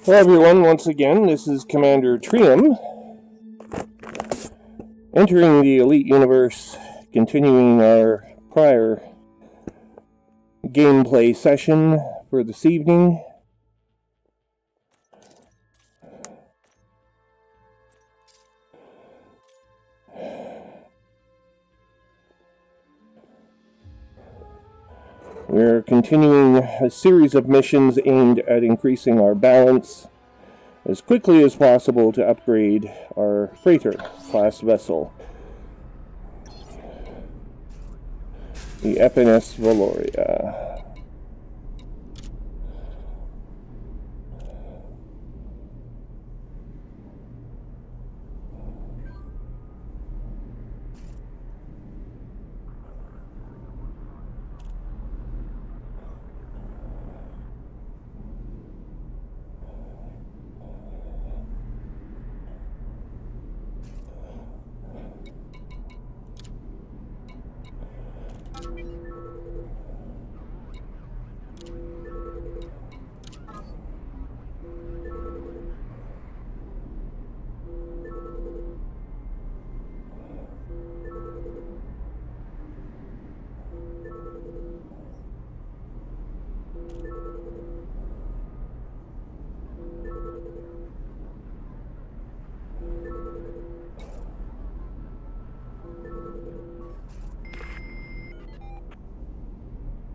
Hello everyone, once again, this is Commander Trium, entering the Elite Universe, continuing our prior gameplay session for this evening. We're continuing a series of missions aimed at increasing our balance as quickly as possible to upgrade our freighter class vessel, the FNS Valoria.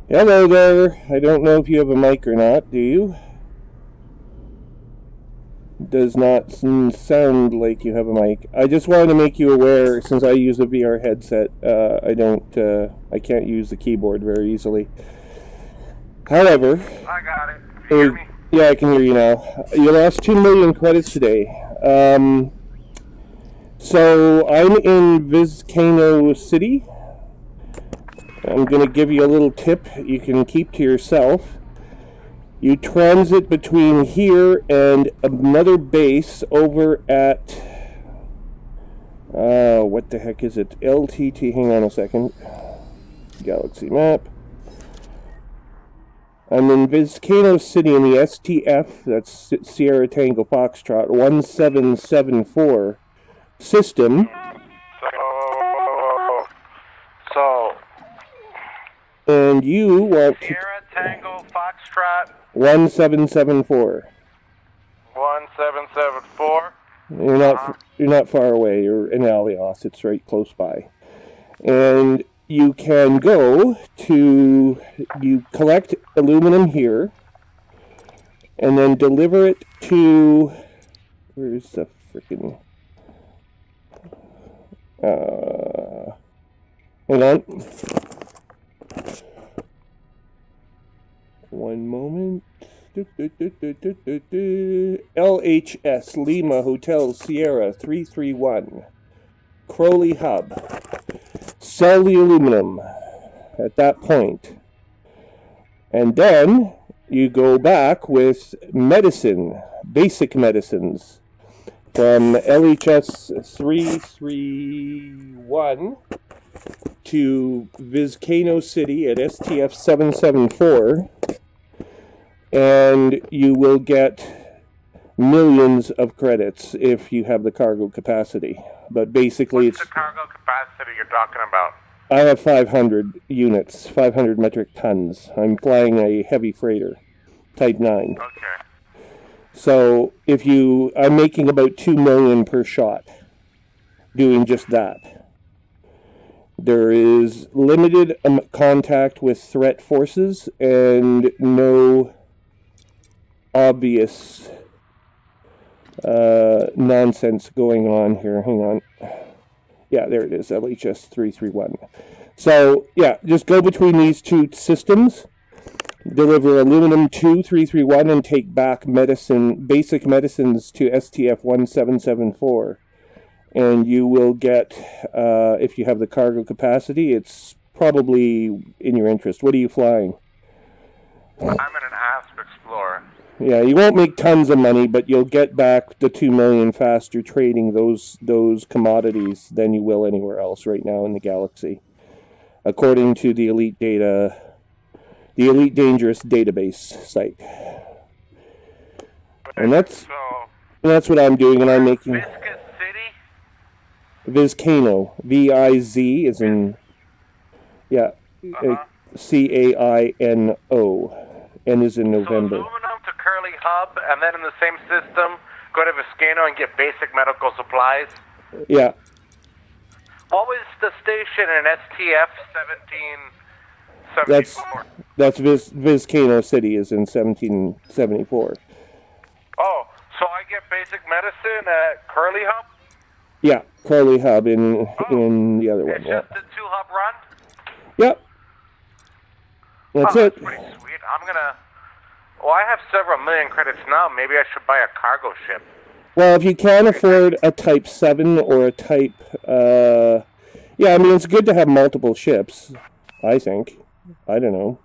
Hello there. I don't know if you have a mic or not, do you? Does not sound like you have a mic. I just wanted to make you aware, since I use a VR headset, I can't use the keyboard very easily. However, I got it. Can you hear me? Yeah, I can hear you now. You lost 2 million credits today. So I'm in Vizcano City. I'm going to give you a little tip you can keep to yourself. You transit between here and another base over at, what the heck is it? LTT, hang on a second. Galaxy map. I'm in Vizcano City in the STF, that's Sierra Tango Foxtrot 1774 system. And you want to... Sierra Tango Foxtrot 1774. 1774. You're not far away. You're in Alios. It's right close by. And you can go to... You collect aluminum here, and then deliver it to... Where's the freaking... hang on. One moment. LHS Lima Hotel Sierra 331 Crowley Hub. Sell the aluminum at that point. And then you go back with medicine, basic medicines from LHS 331 to Vizcano City at STF 774, and you will get millions of credits if you have the cargo capacity. But basically, What's the cargo capacity you're talking about? I have 500 units, 500 metric tons. I'm flying a heavy freighter, Type 9. Okay. So I'm making about 2 million per shot doing just that. There is limited contact with threat forces and no obvious nonsense going on here. Hang on. Yeah, there it is, LHS 331. So, yeah, just go between these two systems, deliver aluminum to 331, and take back basic medicines to STF 1774. And you will get, if you have the cargo capacity, it's probably in your interest. What are you flying? I'm in an Asp Explorer. Yeah, you won't make tons of money, but you'll get back the 2 million faster trading those commodities than you will anywhere else right now in the galaxy, according to the Elite Dangerous database site. And that's So, what I'm doing, and I'm making Viscous City? Vizcano. V-I-Z is in, yeah, Uh-huh. C-A-I-N-O. N is in So November. aluminum to Curly Hub, and then in the same system, go to Viscano and get basic medical supplies. Yeah. What was the station in STF 1774? That's Vizcano City is in 1774. Oh, so I get basic medicine at Curly Hub? Yeah, Curly Hub in the other one. It's Yeah. just a 2-hub run? Yep. That's That's it. pretty sweet. I'm gonna... Well, I have several million credits now. Maybe I should buy a cargo ship. Well, if you can afford a Type 7 or a Type... yeah, I mean, it's good to have multiple ships, I think. I don't know.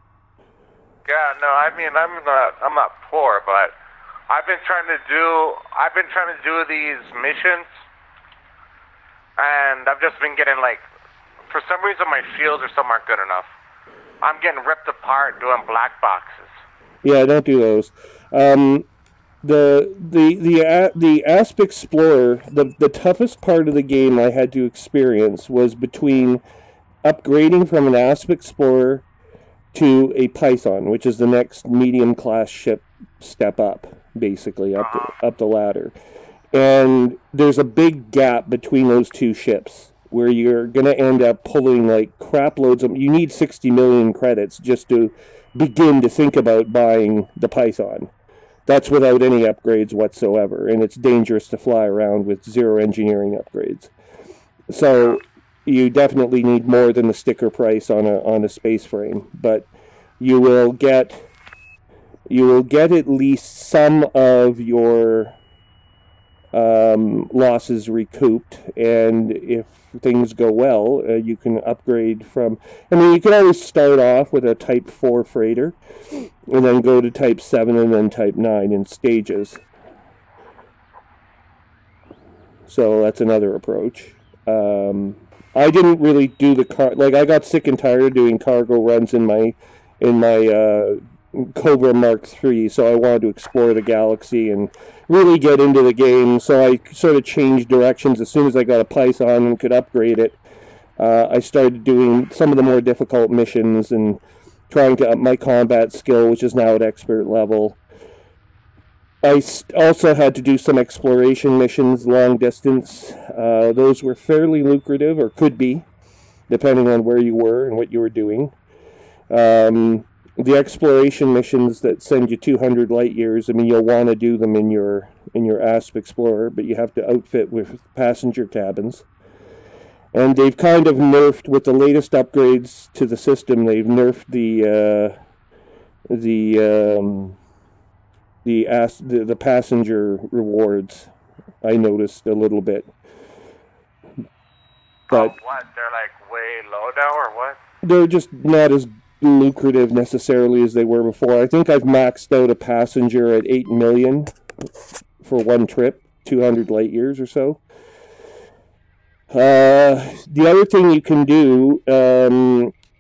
Yeah, no, I mean, I'm not poor, but I've been trying to do these missions, and I've just been getting, like, for some reason my shields or something aren't good enough. I'm getting ripped apart doing black boxes. Yeah, don't do those. The Asp Explorer, the toughest part of the game I had to experience was between upgrading from an Asp Explorer to a Python, which is the next medium class ship step up, basically up the ladder. And there's a big gap between those two ships where you're going to end up pulling like crap loads of... You need 60 million credits just to begin to think about buying the Python. That's without any upgrades whatsoever, and it's dangerous to fly around with 0 engineering upgrades. So you definitely need more than the sticker price on a space frame, but you will get at least some of your losses recouped, and if things go well, you can upgrade from... I mean, you can always start off with a Type 4 freighter, and then go to Type 7 and then Type 9 in stages. So that's another approach. I didn't really do the like, I got sick and tired of doing cargo runs in my Cobra Mark III, so I wanted to explore the galaxy and really get into the game, so I sort of changed directions as soon as I got a Python and could upgrade it. I started doing some of the more difficult missions and trying to up my combat skill, which is now at expert level. I also had to do some exploration missions, long distance. Those were fairly lucrative, or could be, depending on where you were and what you were doing. The exploration missions that send you 200 light years, I mean, you'll want to do them in your Asp Explorer, but you have to outfit with passenger cabins. And they've kind of nerfed, with the latest upgrades to the system, they've nerfed the passenger rewards. I noticed a little bit. But what? They're like way low now, or what? They're just not as lucrative necessarily as they were before. I think I've maxed out a passenger at 8 million for one trip, 200 light years or so. The other thing you can do,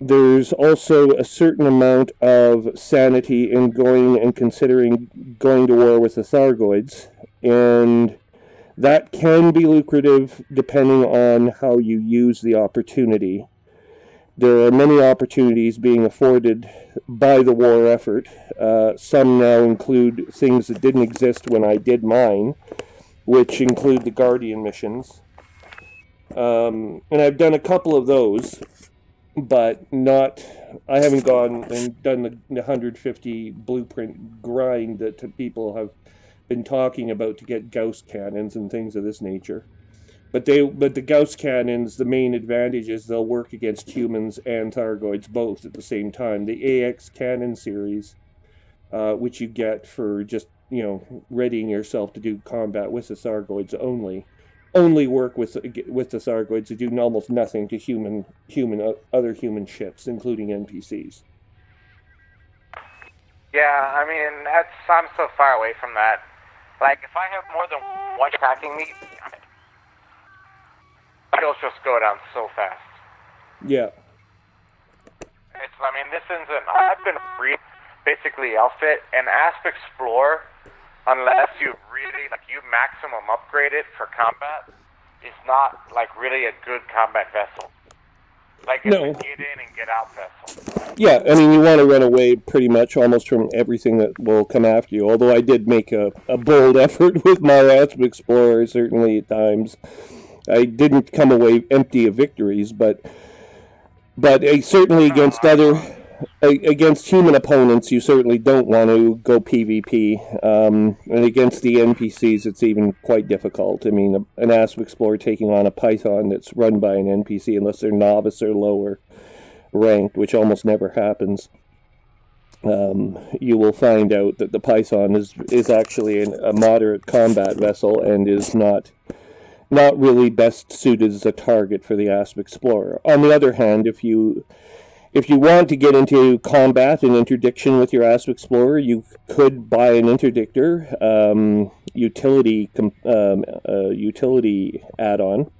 there's also a certain amount of sanity in going and considering going to war with the Thargoids, and that can be lucrative depending on how you use the opportunity. There are many opportunities being afforded by the war effort. Some now include things that didn't exist when I did mine, which include the Guardian missions. And I've done a couple of those, but not... I haven't gone and done the 150 blueprint grind that people have been talking about to get Gauss cannons and things of this nature. But the Gauss cannons, the main advantage is they'll work against humans and Thargoids both at the same time. The AX cannon series, which you get for just, readying yourself to do combat with the Thargoids only work with the Thargoids. They do almost nothing to other human ships, including NPCs. Yeah, I mean, I'm so far away from that. Like, if I have more than one attacking me, it'll just go down so fast. Yeah. I've been free, basically outfit, and Asp Explorer, unless you really, like, you maximum upgrade it for combat, is not, like, really a good combat vessel. Like, it's a get in and get out vessel. Yeah, I mean, you want to run away pretty much almost from everything that will come after you. Although I did make a bold effort with my Asp Explorer, certainly at times. I didn't come away empty of victories, but certainly against human opponents, you certainly don't want to go PvP. And against the NPCs, it's even quite difficult. I mean, an Asp Explorer taking on a Python that's run by an NPC, unless they're novice or lower ranked, which almost never happens, you will find out that the Python is actually a moderate combat vessel and is not really best suited as a target for the Asp Explorer. On the other hand, if you want to get into combat and interdiction with your Asp Explorer, you could buy an interdictor utility add-on,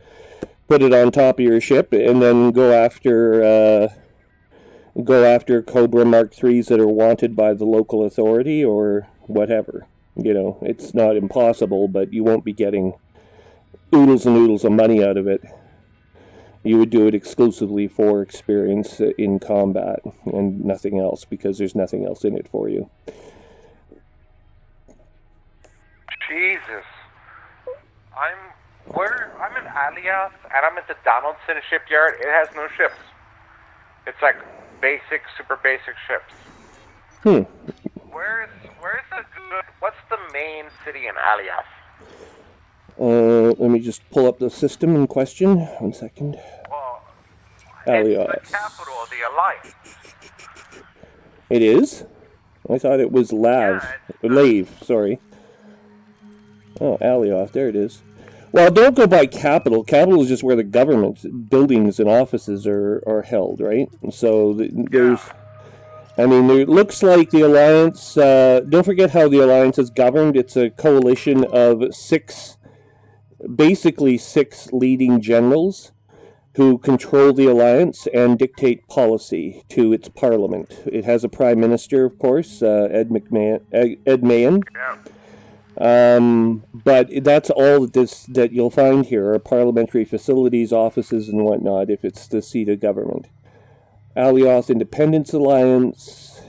put it on top of your ship, and then go after Cobra Mark IIIs that are wanted by the local authority or whatever. You know, it's not impossible, but you won't be getting oodles and oodles of money out of it. You would do it exclusively for experience in combat and nothing else, because there's nothing else in it for you. Jesus. I'm in Alias, and I'm at the Donaldson shipyard. It has no ships. It's like basic, super basic ships. Where's a good... What's the main city in Alias? Let me just pull up the system in question. 1 second. Well, Alias. It's the capital of the Alliance. It is? I thought it was Lave, sorry. Oh, Alias, there it is. Well, don't go by capital. Capital is just where the government buildings and offices are held, right? So there's... I mean, it looks like the Alliance... don't forget how the Alliance is governed. It's a coalition of basically six leading generals who control the Alliance and dictate policy to its parliament. It has a prime minister, of course, Ed Mahan. But that's all that you'll find here are parliamentary facilities, offices, and whatnot, if it's the seat of government. Alioth Independence Alliance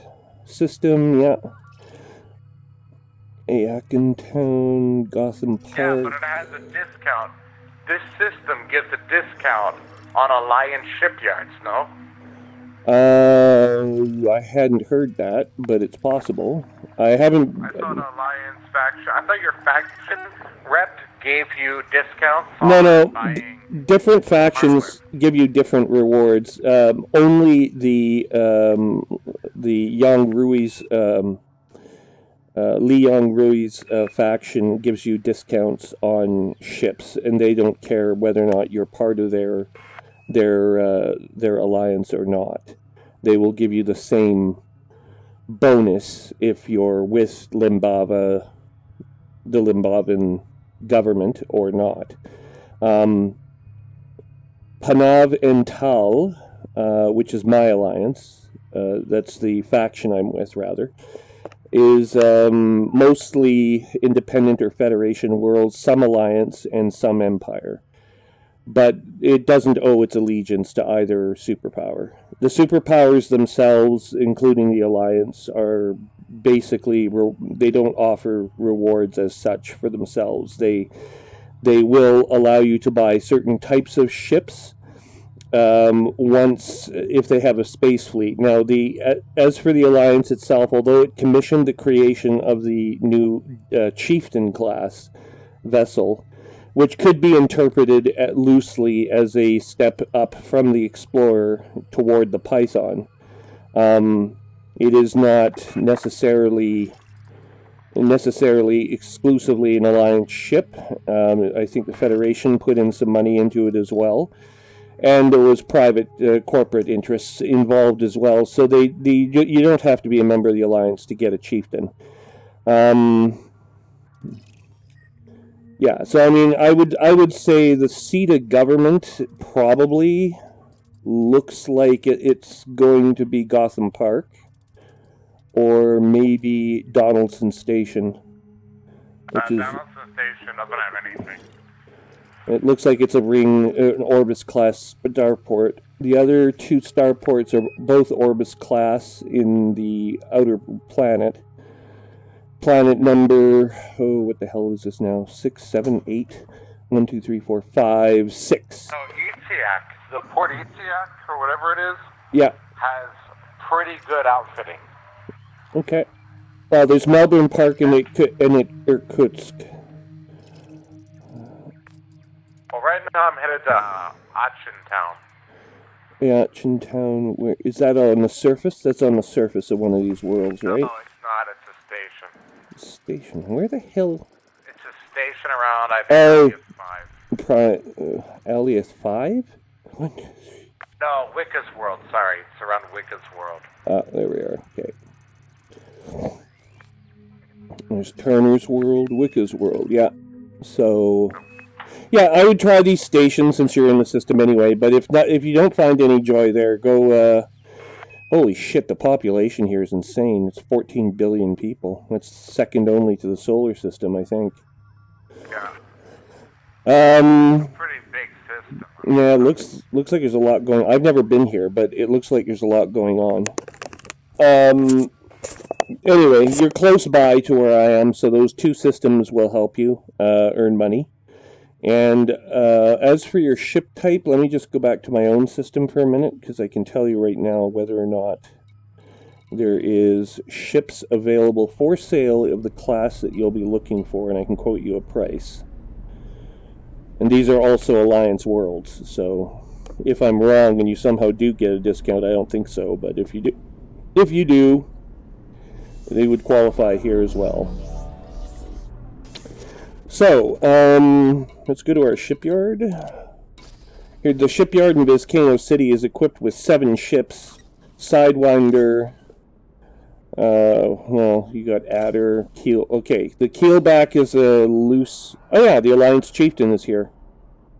system, yeah. Akentown, Gotham Park. Yeah, but it has a discount. This system gives a discount on Alliance shipyards, no? I hadn't heard that, but it's possible. I thought Alliance faction... I thought your faction rep gave you discounts on buying... Different factions give you different rewards. Only the Yang Rui's... Li Yang Rui's faction gives you discounts on ships, and they don't care whether or not you're part of their alliance or not. They will give you the same bonus if you're with the Limbavan government or not. Panav and Tal, which is my alliance, that's the faction I'm with, rather, is mostly independent or Federation worlds, some alliance, and some empire. But it doesn't owe its allegiance to either superpower. The superpowers themselves, including the alliance, are basically, they don't offer rewards as such for themselves. They will allow you to buy certain types of ships if they have a space fleet. Now, as for the Alliance itself, although it commissioned the creation of the new Chieftain class vessel, which could be interpreted loosely as a step up from the Explorer toward the Python, it is not necessarily exclusively an Alliance ship. I think the Federation put in some money into it as well. And there was private corporate interests involved as well. So you don't have to be a member of the Alliance to get a chieftain. Yeah, so I mean, I would say the seat of government probably looks like it's going to be Gotham Park, or maybe Donaldson Station. which is... Donaldson Station doesn't have anything. It looks like it's a ring, an Orbis class starport. The other two starports are both Orbis class in the outer planet. Planet number, oh, what the hell is this now? 6, 7, 8, 1, 2, 3, 4, 5, 6. No, Etiac, the Port Etiac, or whatever it is, yeah, has pretty good outfitting. Okay. Well, there's Melbourne Park and Irkutsk. Well, right now I'm headed to Achintown. Yeah, Achintown. Where is that on the surface? That's on the surface of one of these worlds, right? No, it's not. It's a station. Station. Where the hell? It's a station around, I think, Alias 5. Alias 5? What? No, Wicca's World. Sorry, it's around Wicca's World. There we are. Okay. There's Turner's World, Wicca's World. Yeah. So, yeah, I would try these stations since you're in the system anyway. But if you don't find any joy there, go. Holy shit! The population here is insane. It's 14 billion people. That's second only to the solar system, I think. Yeah. Pretty big system. Yeah, it looks like there's a lot going on. I've never been here, but it looks like there's a lot going on. Anyway, you're close by to where I am, so those two systems will help you earn money. And as for your ship type, let me just go back to my own system for a minute, because I can tell you right now whether or not there is ships available for sale of the class that you'll be looking for, and I can quote you a price. And these are also Alliance worlds, so if I'm wrong and you somehow do get a discount, I don't think so, but if you do, they would qualify here as well. So, let's go to our shipyard. Here, the shipyard in Volcano City is equipped with 7 ships. Sidewinder, well, you got Adder, Keel. Okay, the keelback is a loose... Oh yeah, the Alliance Chieftain is here.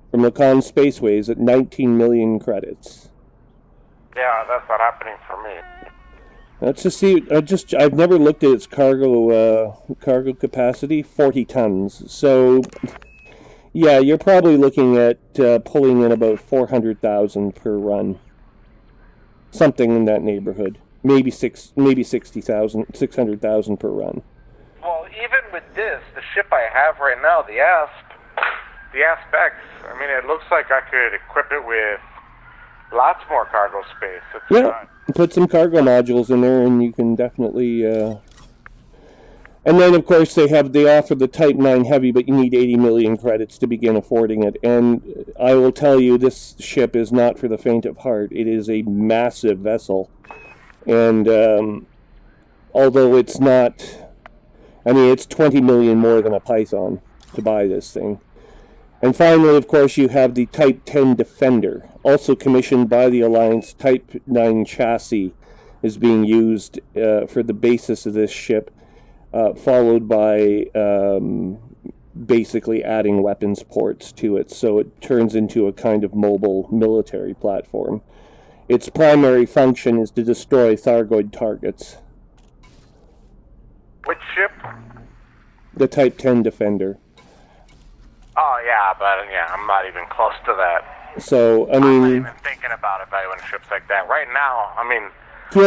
From Lacan Spaceways at 19 million credits. Yeah, that's not happening for me. Let's just see. I've never looked at its cargo capacity, 40 tons. So, yeah, you're probably looking at pulling in about 400,000 per run, something in that neighborhood. Maybe 60,000, 600,000 per run. Well, even with this, the ship I have right now, the Aspects. I mean, it looks like I could equip it with lots more cargo space. It's yeah. Put some cargo modules in there, and you can definitely. And then, of course, they offer the Type 9 Heavy, but you need 80 million credits to begin affording it. And I will tell you, this ship is not for the faint of heart. It is a massive vessel, and although it's not, I mean, it's 20 million more than a Python to buy this thing. And finally, of course, you have the Type 10 Defender, also commissioned by the Alliance. Type 9 chassis is being used for the basis of this ship, followed by basically adding weapons ports to it, so it turns into a kind of mobile military platform. Its primary function is to destroy Thargoid targets. Which ship? The Type 10 Defender. Oh, yeah, but yeah, I'm not even close to that. So, I mean... I'm not even thinking about evaluating ships like that. Right now, I mean...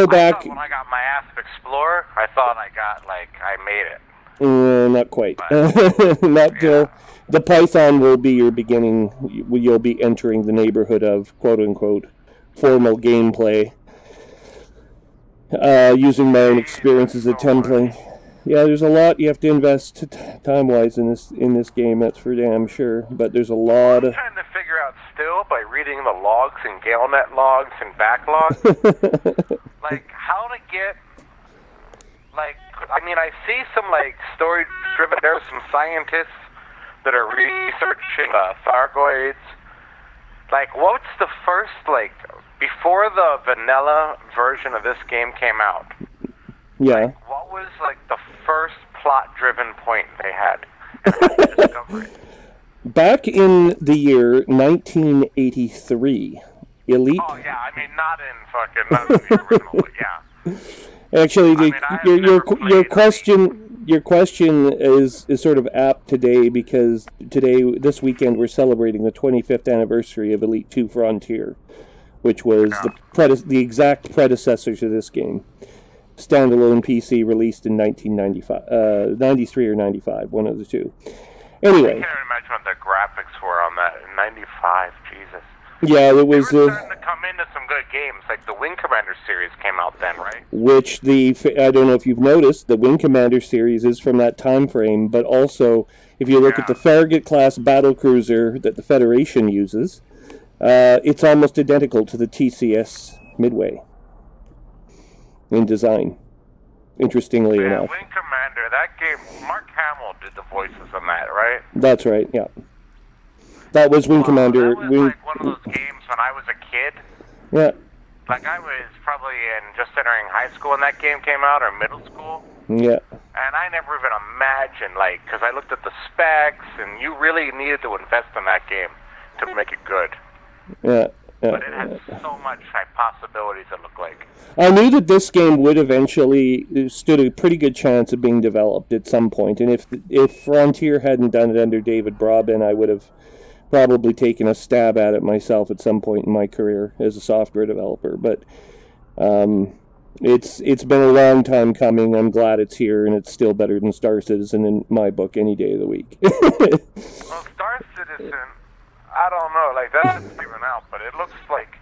Back, when I got my Asp Explorer, I thought I made it. Not quite. Not till... The Python will be your beginning. You'll be entering the neighborhood of, quote-unquote, formal gameplay. Using my own experience as a template. Yeah, there's a lot you have to invest time-wise in this game, that's for damn sure. But there's a lot of... I'm trying to figure out still, by reading the logs and GaleNet logs and backlogs, like, how to get... Like, I mean, I see some, like, story-driven... There's some scientists that are researching Thargoids. Like, what's the first, like... Before the vanilla version of this game came out... Yeah. Like, what was, like, the first plot-driven point they had in Discovery? Back in the year 1983, Elite... Oh, yeah, I mean, not in the original, yeah. Actually, your question, your question is sort of apt today because this weekend, we're celebrating the 25th anniversary of Elite 2 Frontier, which was the exact predecessor to this game. Standalone PC released in 1995, 93 or 95, one of the two. Anyway. I can't imagine what the graphics were on that in 95, Jesus. Yeah, it was... They were starting to come into some good games, like the Wing Commander series came out then, right? Which I don't know if you've noticed, the Wing Commander series is from that time frame, but also, if you look at the Farragut-class battlecruiser that the Federation uses, it's almost identical to the TCS Midway in design, interestingly enough. Wing Commander, that game, Mark Hamill did the voices on that, right? That's right, yeah. That was Wing Commander. That was like one of those games when I was a kid. Yeah. Like I was probably just entering high school when that game came out, or middle school. Yeah. And I never even imagined, like, because I looked at the specs, and you really needed to invest in that game to make it good. Yeah. But it has so much possibilities, it looked like. I knew that this game would eventually stood a pretty good chance of being developed at some point, and if Frontier hadn't done it under David Brabin, I would have probably taken a stab at it myself at some point in my career as a software developer. But it's been a long time coming. I'm glad it's here, and it's still better than Star Citizen in my book any day of the week. Well, Star Citizen, I don't know, like that's given out, but it looks like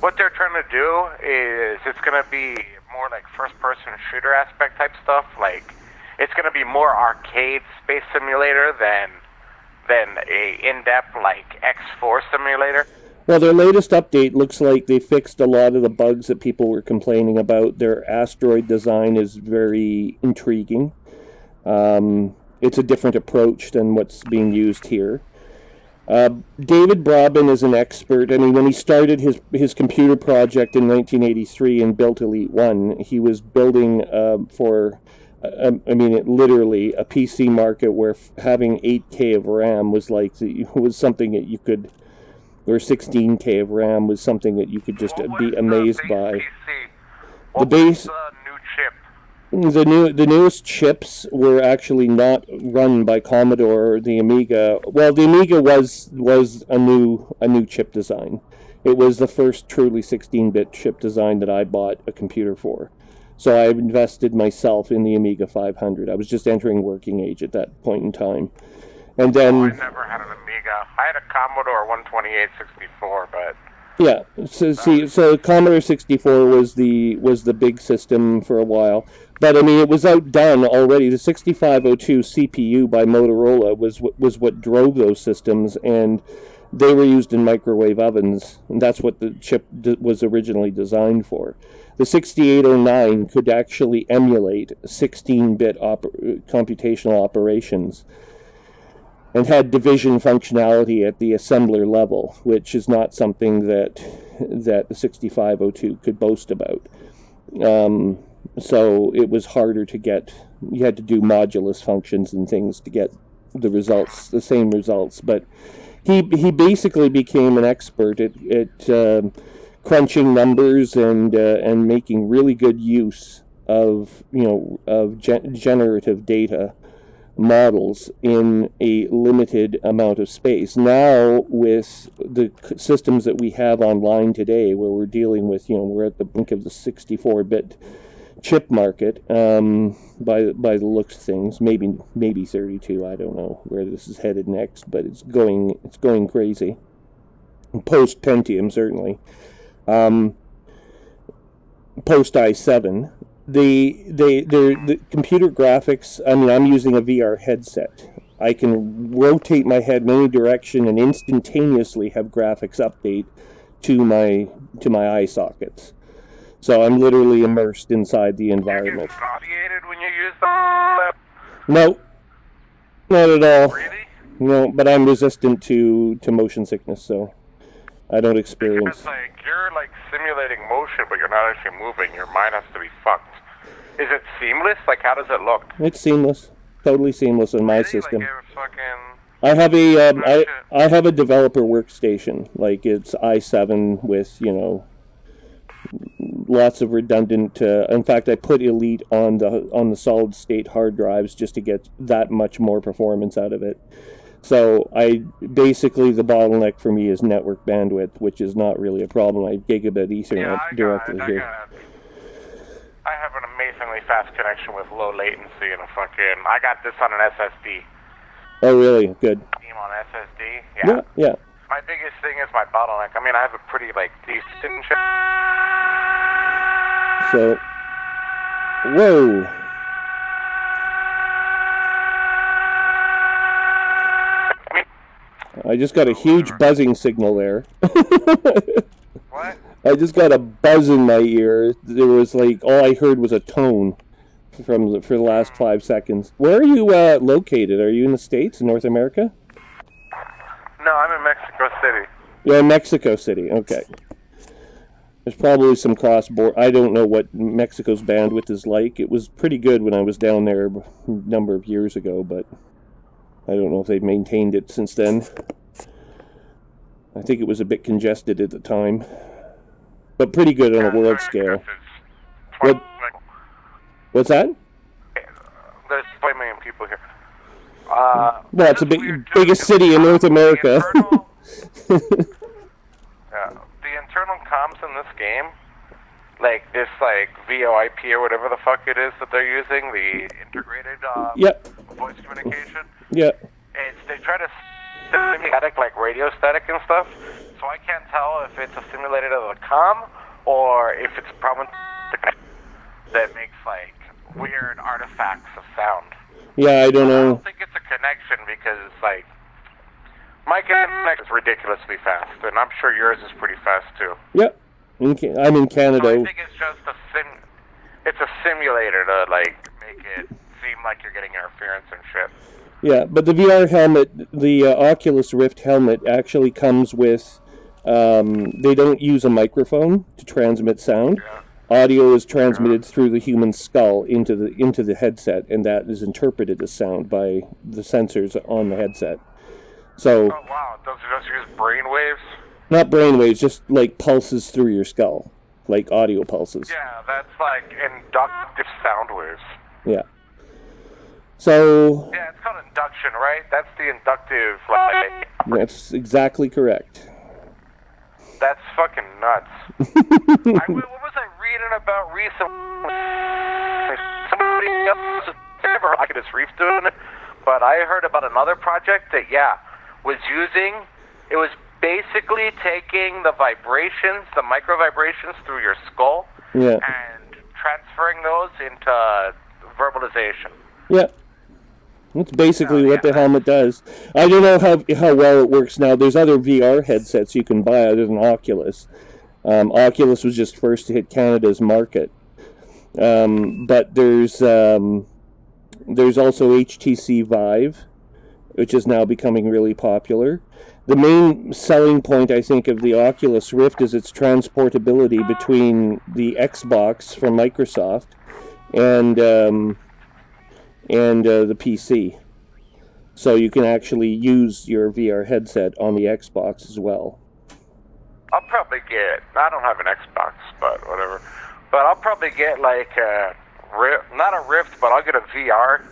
what they're trying to do is it's going to be more like first-person shooter aspect type stuff. Like it's going to be more arcade space simulator than a in-depth like X4 simulator. Well, their latest update looks like they fixed a lot of the bugs that people were complaining about. Their asteroid design is very intriguing. It's a different approach than what's being used here. David Brabin is an expert. I mean, when he started his computer project in 1983 and built Elite 1, he was building for... literally a PC market where having 8K of RAM was something that you could, or 16K of RAM was something that you could just be amazed by. The base new chip. The newest chips were actually not run by Commodore or the Amiga. Well, the Amiga was a new chip design. It was the first truly 16-bit chip design that I bought a computer for. So I invested myself in the Amiga 500. I was just entering working age at that point in time. And then... I never had an Amiga. I had a Commodore 12864, but... Yeah, so Commodore 64 was the big system for a while. But, I mean, it was outdone already. The 6502 CPU by Motorola was what drove those systems, and they were used in microwave ovens, and that's what the chip was originally designed for. The 6809 could actually emulate 16-bit computational operations and had division functionality at the assembler level, which is not something that the 6502 could boast about. So it was harder to get. You had to do modulus functions and things to get the same results. But he basically became an expert at crunching numbers and making really good use of generative data models in a limited amount of space. Now, with the systems that we have online today, where we're dealing with, we're at the brink of the 64-bit chip market, by the looks of things, maybe 32. I don't know where this is headed next, but it's going crazy. Post Pentium, certainly. Post i7. The computer graphics, I mean, I'm using a VR headset. I can rotate my head in any direction and instantaneously have graphics update to my eye sockets. So I'm literally immersed inside the environment. Do you get nauseated when you use the... No, not at all. Really? No, but I'm resistant to motion sickness, so I don't experience... Because, you're, simulating motion, but you're not actually moving. Your mind has to be fucked. Is it seamless? How does it look? It's seamless. Totally seamless in my system. I I have a developer workstation. It's i7 with, lots of redundant. In fact, I put Elite on the solid state hard drives just to get that much more performance out of it. So basically the bottleneck for me is network bandwidth, which is not really a problem. I have gigabit Ethernet directly here. I have an amazingly fast connection with low latency and I got this on an SSD. Oh, really? Good. On SSD? Yeah. Yeah. My biggest thing is my bottleneck. I mean, I have a pretty, decent chip. So, whoa. I just got a huge buzzing signal there. What? I just got a buzz in my ear. There was all I heard was a tone for the last 5 seconds. Where are you located? Are you in the States, in North America? No, I'm in Mexico City. You're in Mexico City, okay. There's probably some cross-border. I don't know what Mexico's bandwidth is like. It was pretty good when I was down there a number of years ago, but I don't know if they've maintained it since then. I think it was a bit congested at the time, but pretty good on a world scale. What's that? There's 20 million people here. Well, it's the biggest city in North America. The internal comms in this game, this VoIP or whatever the fuck it is that they're using, the integrated voice communication. Yeah. They try to simulate static, radio static and stuff. So I can't tell if it's a simulated of the comm or if it's a problem that makes weird artifacts of sound. Yeah, I don't know. I don't think it's a connection because my connection is ridiculously fast, and I'm sure yours is pretty fast too. Yep. I'm in Canada. So I think it's just it's a simulator to make it seem like you're getting interference and shit. Yeah, but the VR helmet, the Oculus Rift helmet, actually comes with. They don't use a microphone to transmit sound. Yeah. Audio is transmitted through the human skull into the headset, and that is interpreted as sound by the sensors on the headset. So. Oh wow! Does it just use brain waves? Not brain waves, just pulses through your skull, audio pulses. Yeah, that's inductive sound waves. Yeah. So. Yeah, it's called induction, right? That's the inductive. That's exactly correct. That's fucking nuts. What was I reading about recently? Somebody else never heard Oculus Rift doing it, but I heard about another project that it was basically taking the vibrations, the micro vibrations through your skull, and transferring those into verbalization. Yeah. That's basically what the helmet does. I don't know how well it works now. There's other VR headsets you can buy other than Oculus. Oculus was just first to hit Canada's market. But there's also HTC Vive, which is now becoming really popular. The main selling point, I think, of the Oculus Rift is its transportability between the Xbox from Microsoft and the PC. So you can actually use your VR headset on the Xbox as well. I don't have an Xbox, but whatever. But I'll probably get not a Rift, but I'll get a VR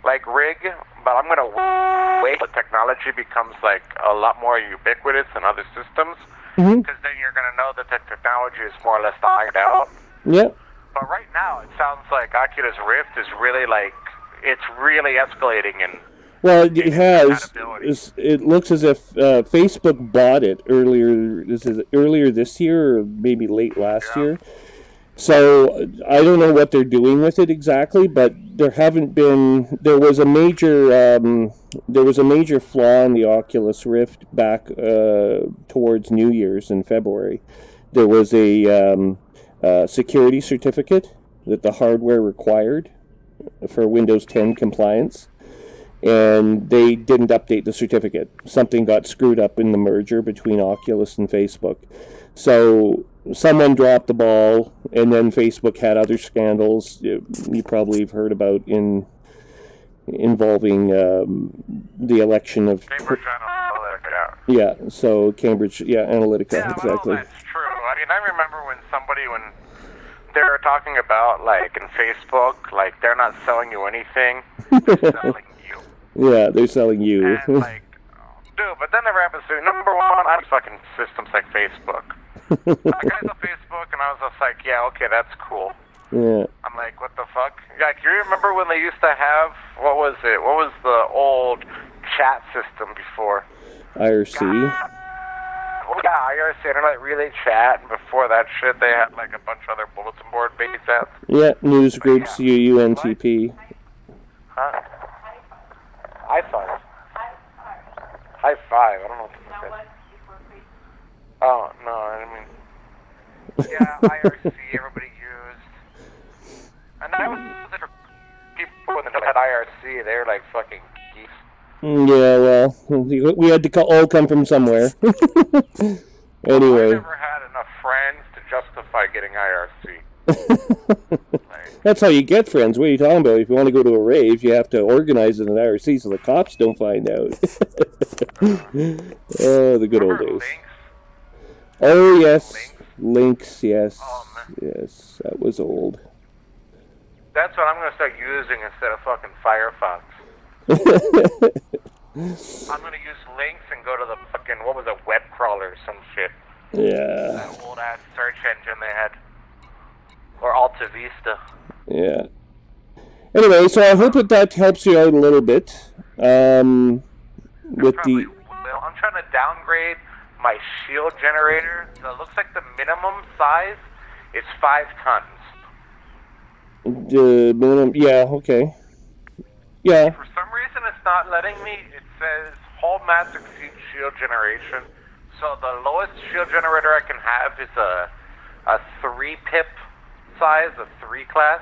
rig. But I'm gonna wait till technology becomes a lot more ubiquitous in other systems, because then you're gonna know that the technology is more or less ironed out. Yeah. But right now, it sounds like Oculus Rift is really it's really escalating in. Well, it has. It looks as if Facebook bought it earlier this year, or maybe late last year. So I don't know what they're doing with it exactly, but there was a major flaw in the Oculus Rift back towards New Year's in February. There was a security certificate that the hardware required for Windows 10 compliance, and they didn't update the certificate. Something got screwed up in the merger between Oculus and Facebook. So someone dropped the ball, and then Facebook had other scandals you probably have heard about involving the election of Cambridge Analytica. Yeah, so Cambridge Analytica, exactly. Well, that's true. I mean, I remember when somebody when they were talking about, like, in Facebook, like, they're not selling you anything, they're selling you. Yeah, they're selling you. And, like, dude, but then never happens to me. Number one, I'm fucking systems like Facebook. I got into Facebook, and I was just like, yeah, okay, that's cool. Yeah. I'm like, what the fuck? Like, you remember when they used to have, what was it? What was the old chat system before? IRC. Yeah, IRC, Internet Relay Chat, and before that shit, they had, like, a bunch of other bulletin board-based apps. Yeah, news groups, Yeah. UUNTP. Huh? High five. High five, I don't know what the fuck that is. Oh, no, I mean... Yeah, IRC, everybody used. And I was for people when they had IRC, they were like fucking geeks. Yeah, well, we had to all come from somewhere. Anyway. I never had enough friends to justify getting IRC. That's how you get friends. What are you talking about? If you want to go to a rave, you have to organize it in IRC so the cops don't find out. Oh, the good old days. Links? Oh, yes. Links, yes. Oh, man. Yes, that was old. That's what I'm going to start using instead of fucking Firefox. I'm going to use links and go to the fucking, what was it, web crawler or some shit. Yeah. That old ass search engine they had. Or Alta Vista. Yeah. Anyway, so I hope that helps you out a little bit. With the... Well, I'm trying to downgrade my shield generator. So it looks like the minimum size is 5 tons. The minimum, yeah, okay. Yeah. For some reason, it's not letting me. It says whole mass exceeds shield generation. So the lowest shield generator I can have is a 3 pip size, a 3 class.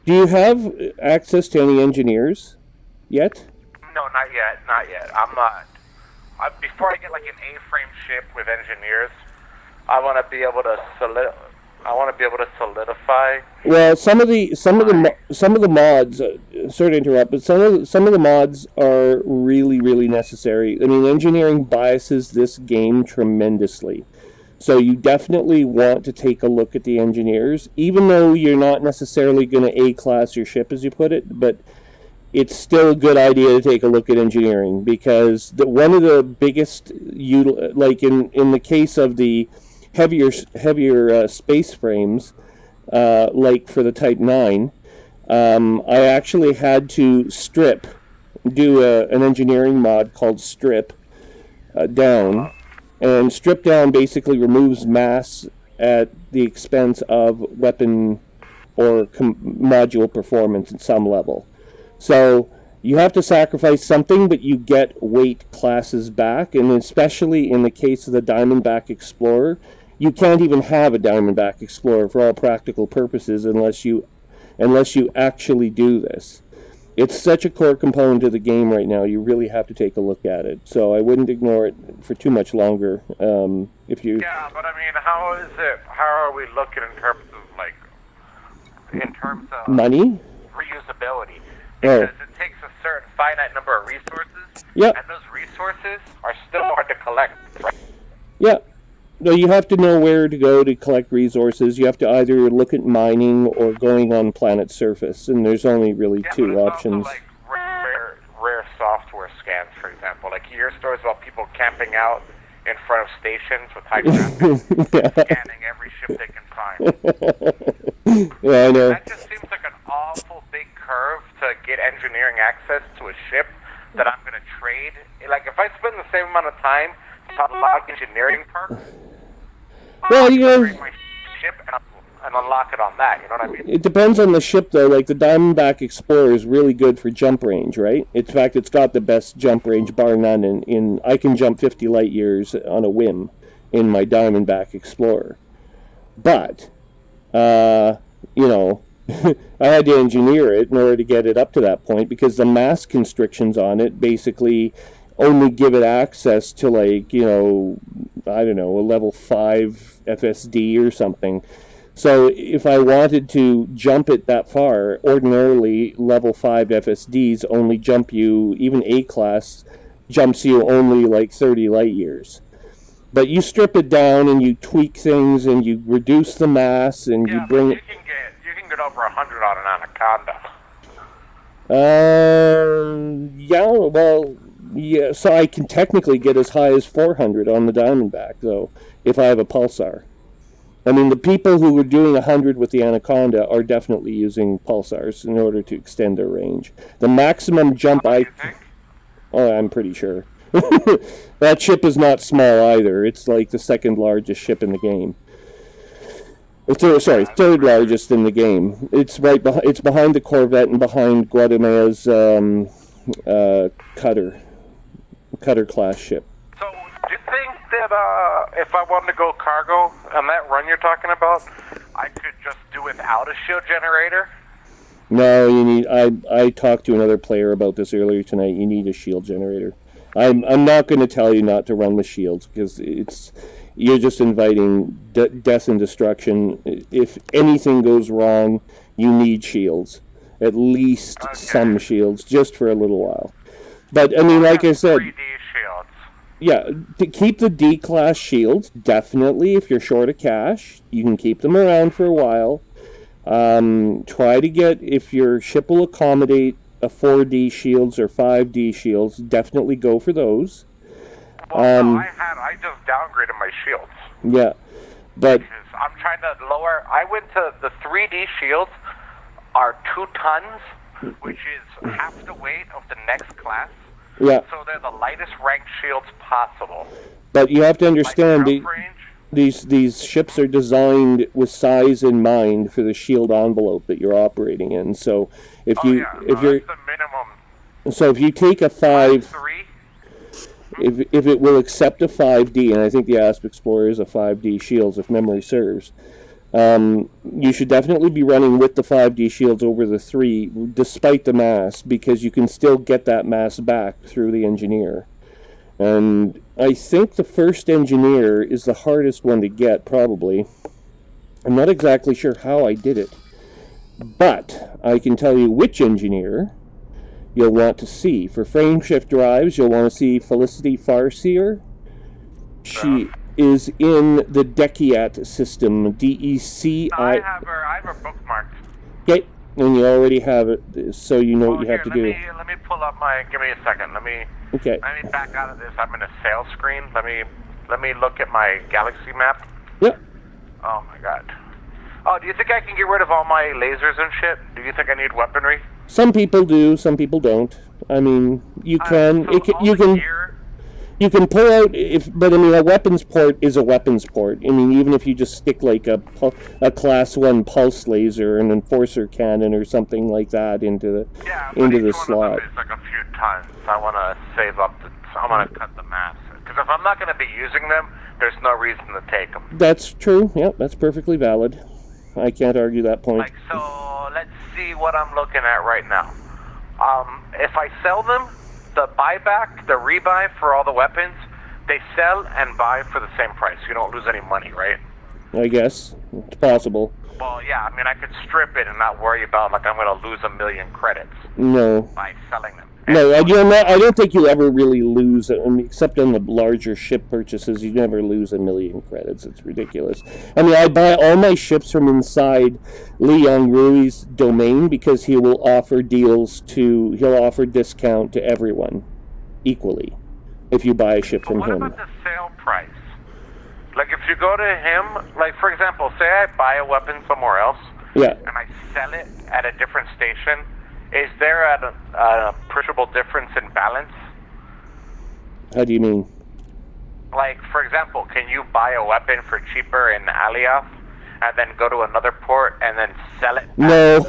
Do you have access to any engineers yet? No, not yet. Not yet. I'm not. Before I get like an A-frame ship with engineers, I want to be able to solidify. Well, some of the mods. Sorry to interrupt, but some of the mods are really necessary. I mean, engineering biases this game tremendously, so you definitely want to take a look at the engineers, even though you're not necessarily going to A-class your ship, as you put it. But it's still a good idea to take a look at engineering, because one of the biggest, like in the case of the heavier space frames, like for the Type 9, I actually had to do an engineering mod called strip down, and strip down basically removes mass at the expense of weapon or module performance at some level. So you have to sacrifice something, but you get weight classes back, and especially in the case of the Diamondback Explorer, you can't even have a Diamondback Explorer for all practical purposes unless you actually do this. It's such a core component of the game right now. You really have to take a look at it. So I wouldn't ignore it for too much longer. If you. Yeah, but I mean, how is it? How are we looking in terms of money? Reusability. Because it takes a certain finite number of resources. Yep. And those resources are still hard to collect. Right? Yeah. No, you have to know where to go to collect resources. You have to either look at mining or going on planet surface, and there's only really two options. Also like rare software scans, for example. Like you hear stories about people camping out in front of stations with high traffic, scanning every ship they can find. Yeah, I know. That just seems like an awful big curve to get engineering access to a ship that I'm going to trade. Like if I spend the same amount of time to unlock engineering perks, well, you know, my ship and unlock it on that, you know what I mean? It depends on the ship, though. Like, the Diamondback Explorer is really good for jump range, right? In fact, it's got the best jump range, bar none. I can jump 50 light years on a whim in my Diamondback Explorer. But, you know, I had to engineer it in order to get it up to that point, because the mass constrictions on it basically only give it access to, like, you know, I don't know, a level 5 FSD or something. So if I wanted to jump it that far, ordinarily level 5 FSDs only jump you, even A-class jumps you only like 30 light years. But you strip it down and you tweak things and you reduce the mass and you bring it. You can get over 100 on an anaconda. Yeah, well, yeah, so I can technically get as high as 400 on the Diamondback, though, if I have a pulsar. I mean, the people who were doing 100 with the Anaconda are definitely using pulsars in order to extend their range. The maximum jump you think? Oh, I'm pretty sure. That ship is not small either. It's like the second largest ship in the game. Third largest in the game. It's it's behind the Corvette and behind Guadamaya's cutter class ship. So, do you think that if I wanted to go cargo on that run you're talking about, I could just do without a shield generator? No, you need. I talked to another player about this earlier tonight. You need a shield generator. I'm not going to tell you not to run with shields because you're just inviting death and destruction. If anything goes wrong, you need shields. At least some shields, just for a little while. But, I mean, like I said... 3D shields. Yeah, to keep the D-class shields, definitely, if you're short of cash, you can keep them around for a while. Try to get, if your ship will accommodate a 4D shields or 5D shields, definitely go for those. Well, no, I just downgraded my shields. Yeah, but... I'm trying to lower... I went to the 3D shields are 2 tons, which is half the weight of the next class. Yeah. So they're the lightest ranked shields possible. But you have to understand, Like these ships are designed with size in mind for the shield envelope that you're operating in. So if you're that's the minimum. So if you take a 5... 3. If it will accept a 5D, and I think the Asp Explorer is a 5D shields if memory serves, you should definitely be running with the 5D shields over the 3, despite the mass, because you can still get that mass back through the engineer. And I think the first engineer is the hardest one to get, probably. I'm not exactly sure how I did it, but I can tell you which engineer you'll want to see. For frameshift drives, you'll want to see Felicity Farseer. She is in the Deciat system, DECI. I have her bookmarked. Okay, and you already have it, so you know what you have to do. Let me pull up my... Give me a second. Let me back out of this. I'm in a sales screen. Let me look at my galaxy map. Yep. Oh, my God. Oh, do you think I can get rid of all my lasers and shit? Do you think I need weaponry? Some people do, some people don't. I mean, you can. You can pull out, but I mean, a weapons port is a weapons port. I mean, even if you just stick like a class 1 pulse laser, an enforcer cannon, or something like that into the slot. One of them is like a few tons. I want to save up. I want to cut the mass because if I'm not going to be using them, there's no reason to take them. That's true. Yep, that's perfectly valid. I can't argue that point. So let's see what I'm looking at right now. If I sell them, the buyback, the rebuy for all the weapons, they sell and buy for the same price. You don't lose any money, right? I guess. It's possible. Well, yeah, I mean, I could strip it and not worry about, like, I'm going to lose 1 million credits. No. By selling them. No, I don't think you ever really lose, except on the larger ship purchases, you never lose 1 million credits. It's ridiculous. I mean, I buy all my ships from inside Leon Rui's domain because he will offer he'll offer discount to everyone equally if you buy a ship from him. What about the sale price? Like, if you go to him, like, for example, say I buy a weapon somewhere else, and I sell it at a different station, is there an appreciable difference in balance? How do you mean? Like, for example, can you buy a weapon for cheaper in Alioth and then go to another port and then sell it? No.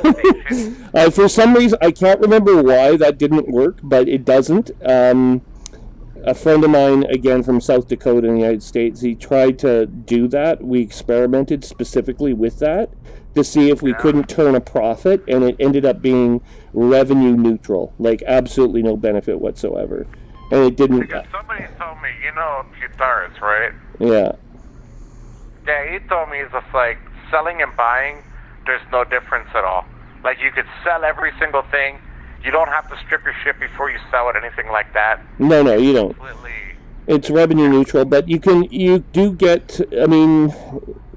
For some reason, I can't remember why that didn't work, but it doesn't. A friend of mine, again from South Dakota in the United States, he tried to do that. We experimented specifically with that to see if we couldn't turn a profit, and it ended up being revenue neutral, like absolutely no benefit whatsoever. And it didn't... Because somebody told me, you know Putaris, right? Yeah. Yeah, he told me it's just like selling and buying, there's no difference at all. Like, you could sell every single thing. You don't have to strip your ship before you sell it, anything like that. No, you don't. Completely It's revenue neutral, but you do get, I mean,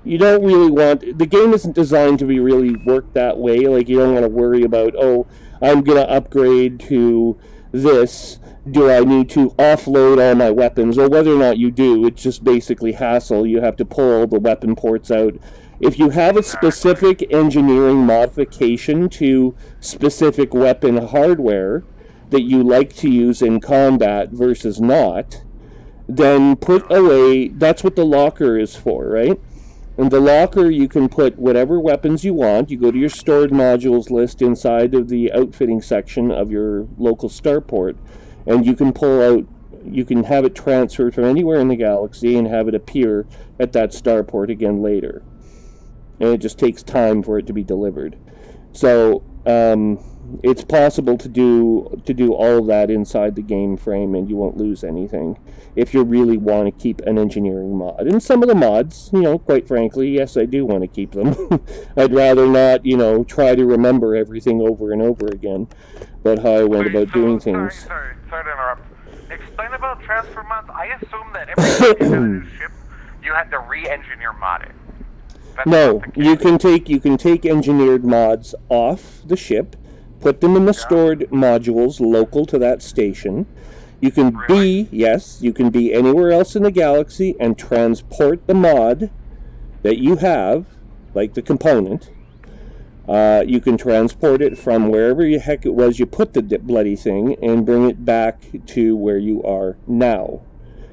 you don't really want, the game isn't designed to be really worked that way. Like, you don't want to worry about, oh, I'm going to upgrade to this. Do I need to offload all my weapons? Or whether or not you do, it's just basically hassle. You have to pull all the weapon ports out. If you have a specific engineering modification to specific weapon hardware that you like to use in combat versus not, then put away, that's what the locker is for, right? In the locker, you can put whatever weapons you want. You go to your stored modules list inside of the outfitting section of your local starport, and you can pull out, you can have it transferred from anywhere in the galaxy and have it appear at that starport again later. And it just takes time for it to be delivered. So, it's possible to do all of that inside the game frame, and you won't lose anything if you really want to keep an engineering mod. And some of the mods, you know, quite frankly, yes, I do want to keep them. I'd rather not, you know, try to remember everything over and over again about how I went about doing things. Sorry to interrupt. Explain about transfer mods. I assume that every time you had a new ship, you had to re-engineer mod it. No, you can take engineered mods off the ship, put them in the stored modules local to that station. You can you can be anywhere else in the galaxy and transport the mod that you have, like the component. You can transport it from wherever the heck it was you put the bloody thing and bring it back to where you are now.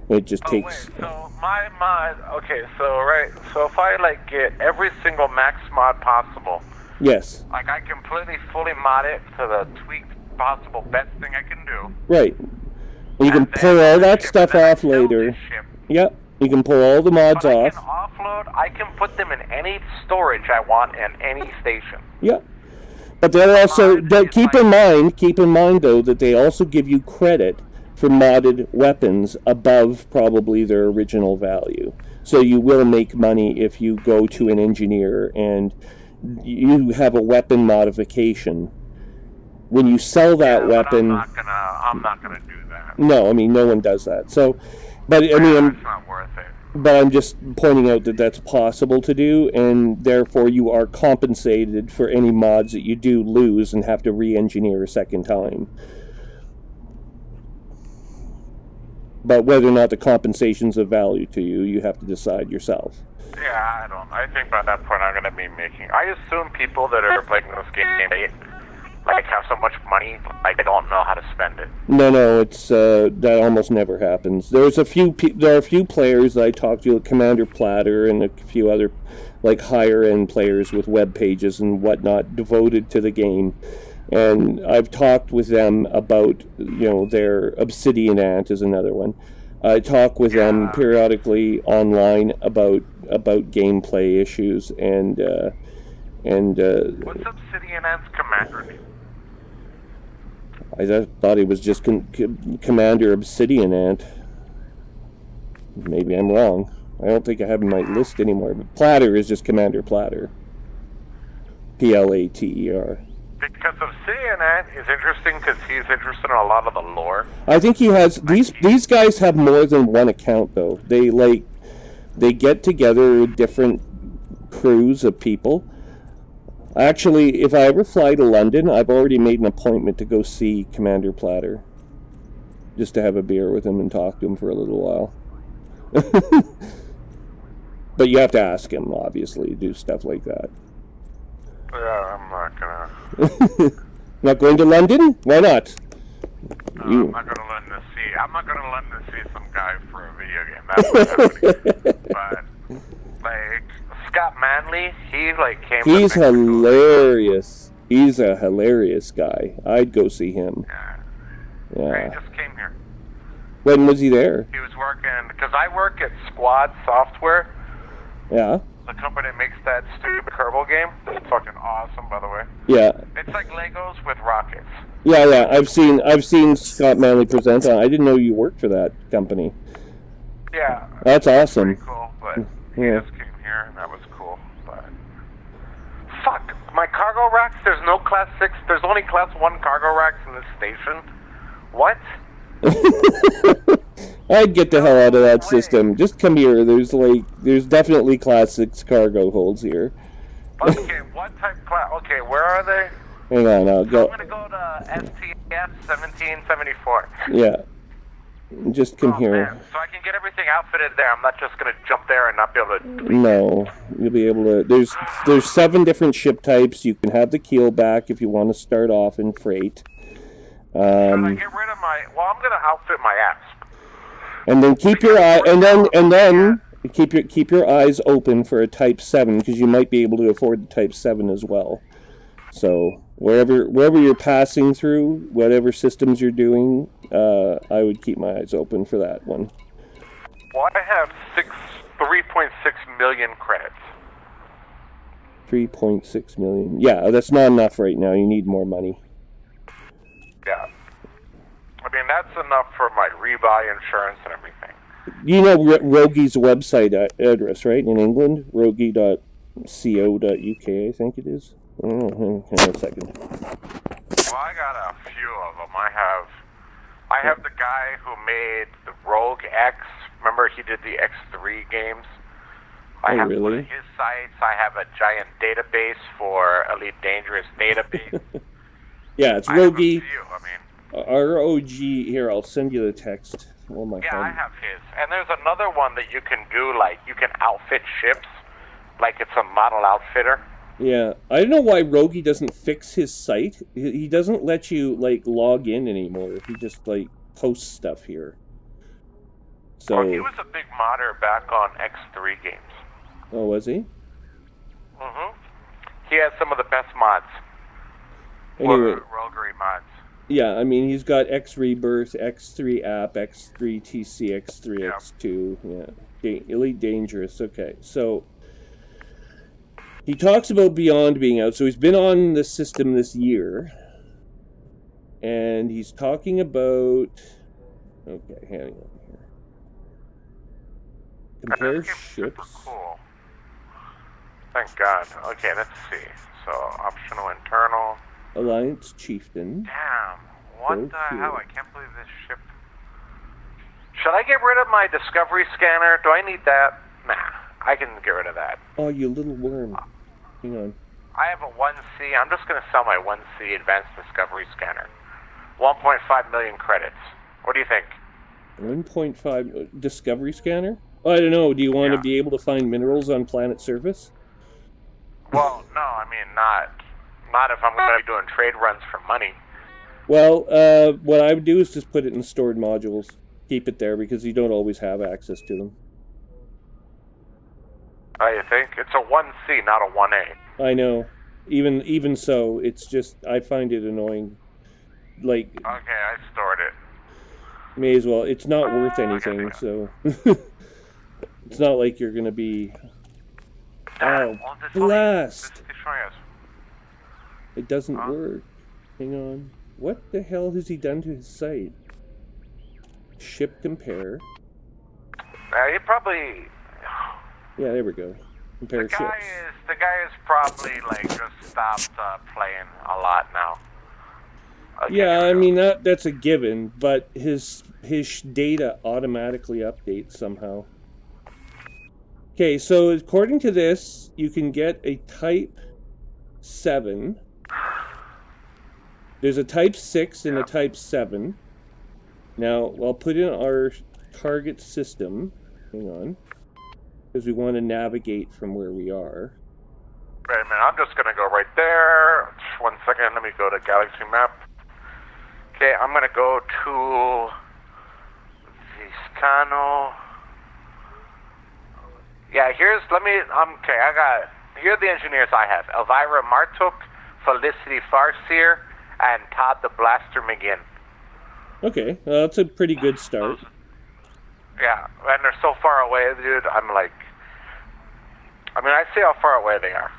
It just takes... Wait, so my mod... Okay, so if I, like, get every single max mod possible... Yes. Like, I completely, fully mod it to the tweaked possible best thing I can do. Right. And you can pull all that stuff off later. Yep. You can pull all the mods off. I can offload, I can put them in any storage I want in any station. Yep. But they're also... Keep in mind, though, that they also give you credit for modded weapons above probably their original value. So you will make money if you go to an engineer and you have a weapon modification. When you sell that weapon... I'm not gonna do that. No, I mean, no one does that. So, but I mean... It's not worth it. But I'm just pointing out that that's possible to do, and therefore you are compensated for any mods that you do lose and have to re-engineer a second time. But whether or not the compensation's of value to you, you have to decide yourself. Yeah, I think by that point I'm going to be making... I assume people that are playing this game, they like have so much money, like they don't know how to spend it. No, it's that almost never happens. There are a few players that I talked to, like Commander Platter and a few other like higher end players with web pages and whatnot devoted to the game. And I've talked with them about, you know, their Obsidian Ant is another one. I talk with them periodically online about gameplay issues and what's Obsidian Ant's commander name? I thought he was just Commander Obsidian Ant. Maybe I'm wrong. I don't think I have him on my list anymore. But Platter is just Commander Platter. Plater. Because Obsidian Ant is interesting because he's interested in a lot of the lore. I think he has... These guys have more than one account, though. They get together different crews of people. Actually, if I ever fly to London, I've already made an appointment to go see Commander Platter. Just to have a beer with him and talk to him for a little while. But you have to ask him, obviously, to do stuff like that. Yeah, I'm not gonna... Not going to London? Why not? I'm not gonna London to see... I'm not gonna London to see some guy for a video game. That's what's happening. But, like... Scott Manley, he like came. He's hilarious. He's a hilarious guy. I'd go see him. Yeah. He just came here. When was he there? He was working because I work at Squad Software. Yeah. The company that makes that stupid Kerbal game. It's fucking awesome, by the way. Yeah. It's like Legos with rockets. Yeah. I've seen Scott Manley present on. I didn't know you worked for that company. Yeah. That's awesome. Pretty cool, but he just came here and that was cool. But fuck, my cargo racks. There's no Class 6. There's only Class 1 cargo racks in this station. What? I'd get the hell out of that way. system. Just come here. There's definitely classics cargo holds here. Okay, what type class? Okay, where are they? Hang on, I'll go. I'm gonna go to STF 1774. Yeah. Just come here. Man. So I can get everything outfitted there. I'm not just gonna jump there and not be able to. No, you'll be able to. There's 7 different ship types. You can have the keel back if you want to start off in freight. Should I get rid of my? Well, I'm gonna outfit my ass. And then keep your eye, and then keep your eyes open for a Type 7 because you might be able to afford the Type 7 as well. So wherever you're passing through, whatever systems you're doing, I would keep my eyes open for that one. Well, I have 3.6 million credits. 3.6 million. Yeah, that's not enough right now. You need more money. Yeah. I mean, that's enough for my rebuy insurance and everything. You know Rogi's website address, right? In England, rogi.co.uk, I think it is. Hang on a second. Well, I got a few of them. I have the guy who made the Rogue X. Remember, he did the X3 games. I have really? one of his sites. I have a giant database for Elite Dangerous database. Yeah, it's Rogi. I mean, R-O-G. Here, I'll send you the text. Oh my God. I have his. And there's another one that you can do, like, you can outfit ships, like it's a model outfitter. Yeah, I don't know why Rogi doesn't fix his site. He doesn't let you, like, log in anymore. He just, like, posts stuff here. So. Well, he was a big modder back on X3 games. Oh, was he? Mm-hmm. He has some of the best mods. Anyway. Roguery mods. Yeah, I mean, he's got X Rebirth, X3 App, X3 TC, X3 yeah. X2. Yeah, Elite Dangerous. Okay, so he talks about Beyond being out. So he's been on the system this year, and he's talking about. Okay, hang on here. Compare ships. Cool. Thank God. Okay, let's see. So optional internal. Alliance Chieftain. Damn. What the hell? I can't believe this ship. Should I get rid of my Discovery scanner? Do I need that? Nah. I can get rid of that. Oh, you little worm. Hang on. I have a 1C. I'm just going to sell my 1C Advanced Discovery scanner. 1.5 million credits. What do you think? 1.5 Discovery scanner? Oh, I don't know. Do you want to be able to find minerals on planet surface? Well, no. I mean, not if I'm going to be doing trade runs for money. Well, what I would do is just put it in stored modules. Keep it there because you don't always have access to them. Oh, you think? It's a 1C, not a 1A. I know. Even so, it's just, I find it annoying. Like... Okay, I stored it. May as well. It's not worth anything, so... It's not like you're going to be... Oh, blast! It doesn't work. Hang on. What the hell has he done to his site? Ship compare. He probably... Yeah, there we go. Compare ships. The guy is probably, like, just stopped playing a lot now. Okay, yeah, I mean, that's a given, but his data automatically updates somehow. Okay, so according to this, you can get a Type 7. There's a Type 6 and a Type 7. Now, I'll put in our target system. Hang on. Because we want to navigate from where we are. Wait a minute, I'm just going to go right there. Just 1 second, let me go to Galaxy Map. Okay, I'm going to go to Viscano. Yeah, here's here are the engineers I have. Elvira Martuk, Felicity Farseer, and Todd the Blaster McGinn. Okay, well, that's a pretty good start. Yeah, and they're so far away, dude. I'm like, I mean, I see how far away they are.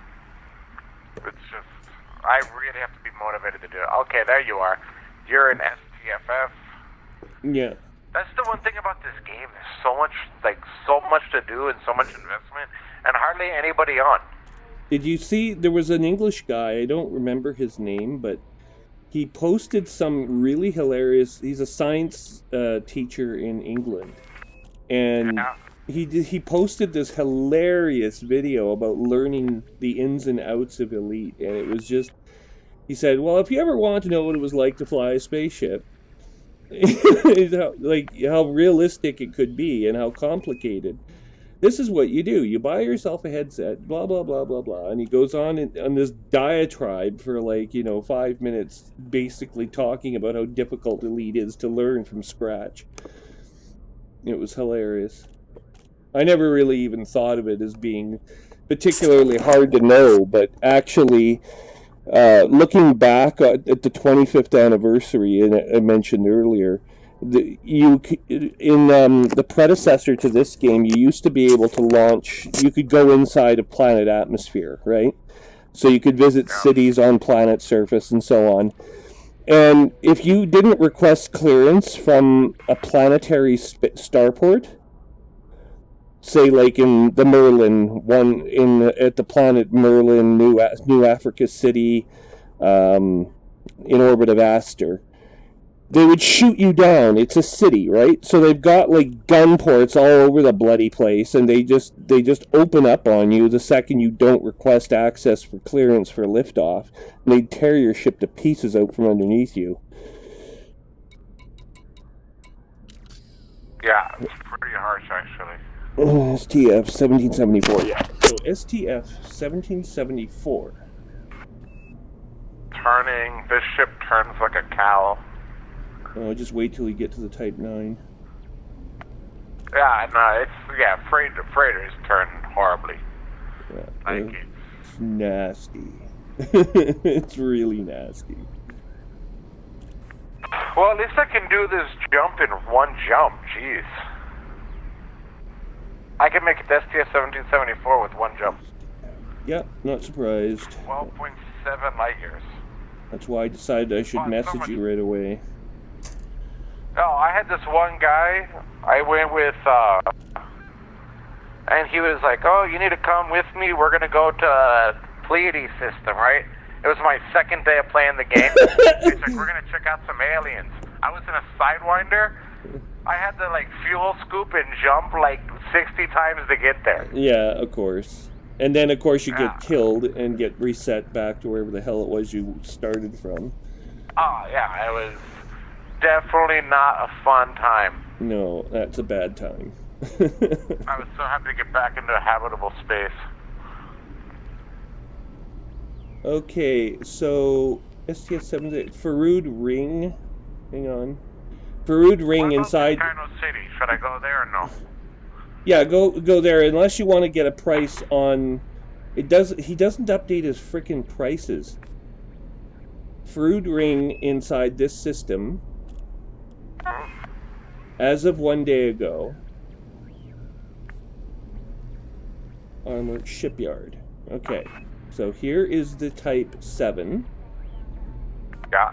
It's just, I really have to be motivated to do it. Okay, there you are. You're in STFF. Yeah. That's the one thing about this game. There's so much to do and so much investment, and hardly anybody on. Did you see, there was an English guy, I don't remember his name, but he posted some really hilarious. He's a science teacher in England, and Yeah. he posted this hilarious video about learning the ins and outs of Elite, and it was just. He said, "Well, if you ever want to know what it was like to fly a spaceship, like how realistic it could be and how complicated. This is what you do. You buy yourself a headset, blah blah blah blah blah." And he goes on this diatribe for like 5 minutes, basically talking about how difficult Elite is to learn from scratch. It was hilarious. I never really even thought of it as being particularly hard to know, but actually, looking back at the 25th anniversary, and I mentioned earlier, the predecessor to this game, you used to be able to launch. You could go inside a planet atmosphere, right? So you could visit cities on planet surface and so on. And if you didn't request clearance from a planetary starport, say like in the Merlin one at the planet Merlin, New Africa City, in orbit of Aster, they would shoot you down. It's a city, right? So they've got like gun ports all over the bloody place, and they just open up on you the second you don't request access for clearance for liftoff, and they tear your ship to pieces out from underneath you. Yeah, it's pretty harsh actually. STF 1774, yeah. So STF 1774. This ship turns like a cow. Oh, just wait till you get to the Type 9. Yeah, no, freighters turn horribly. Yeah, Like it's nasty. It's really nasty. Well, at least I can do this jump in one jump. Jeez. I can make it to STS 1774 with one jump. Yeah, not surprised. 12.7 light years. That's why I decided I should message you right away. Oh, I had this one guy I went with, and he was like, "Oh, you need to come with me. We're going to go to Pleiades system, right?" It was my second day of playing the game. He's like, "We're going to check out some aliens." I was in a Sidewinder. I had to, like, fuel scoop and jump, like, 60 times to get there. Yeah, of course. And then, of course, you get killed and get reset back to wherever the hell it was you started from. Oh, yeah, it was definitely not a fun time. No, that's a bad time. I was so happy to get back into a habitable space. Okay, so STS-7, Farood Ring. Hang on. Farood Ring inside. Volcano City. Should I go there or no? Yeah, go there. Unless you want to get a price on. He doesn't update his frickin' prices. Farood Ring inside this system, as of 1 day ago, Armored Shipyard. Okay, so here is the Type 7. Yeah.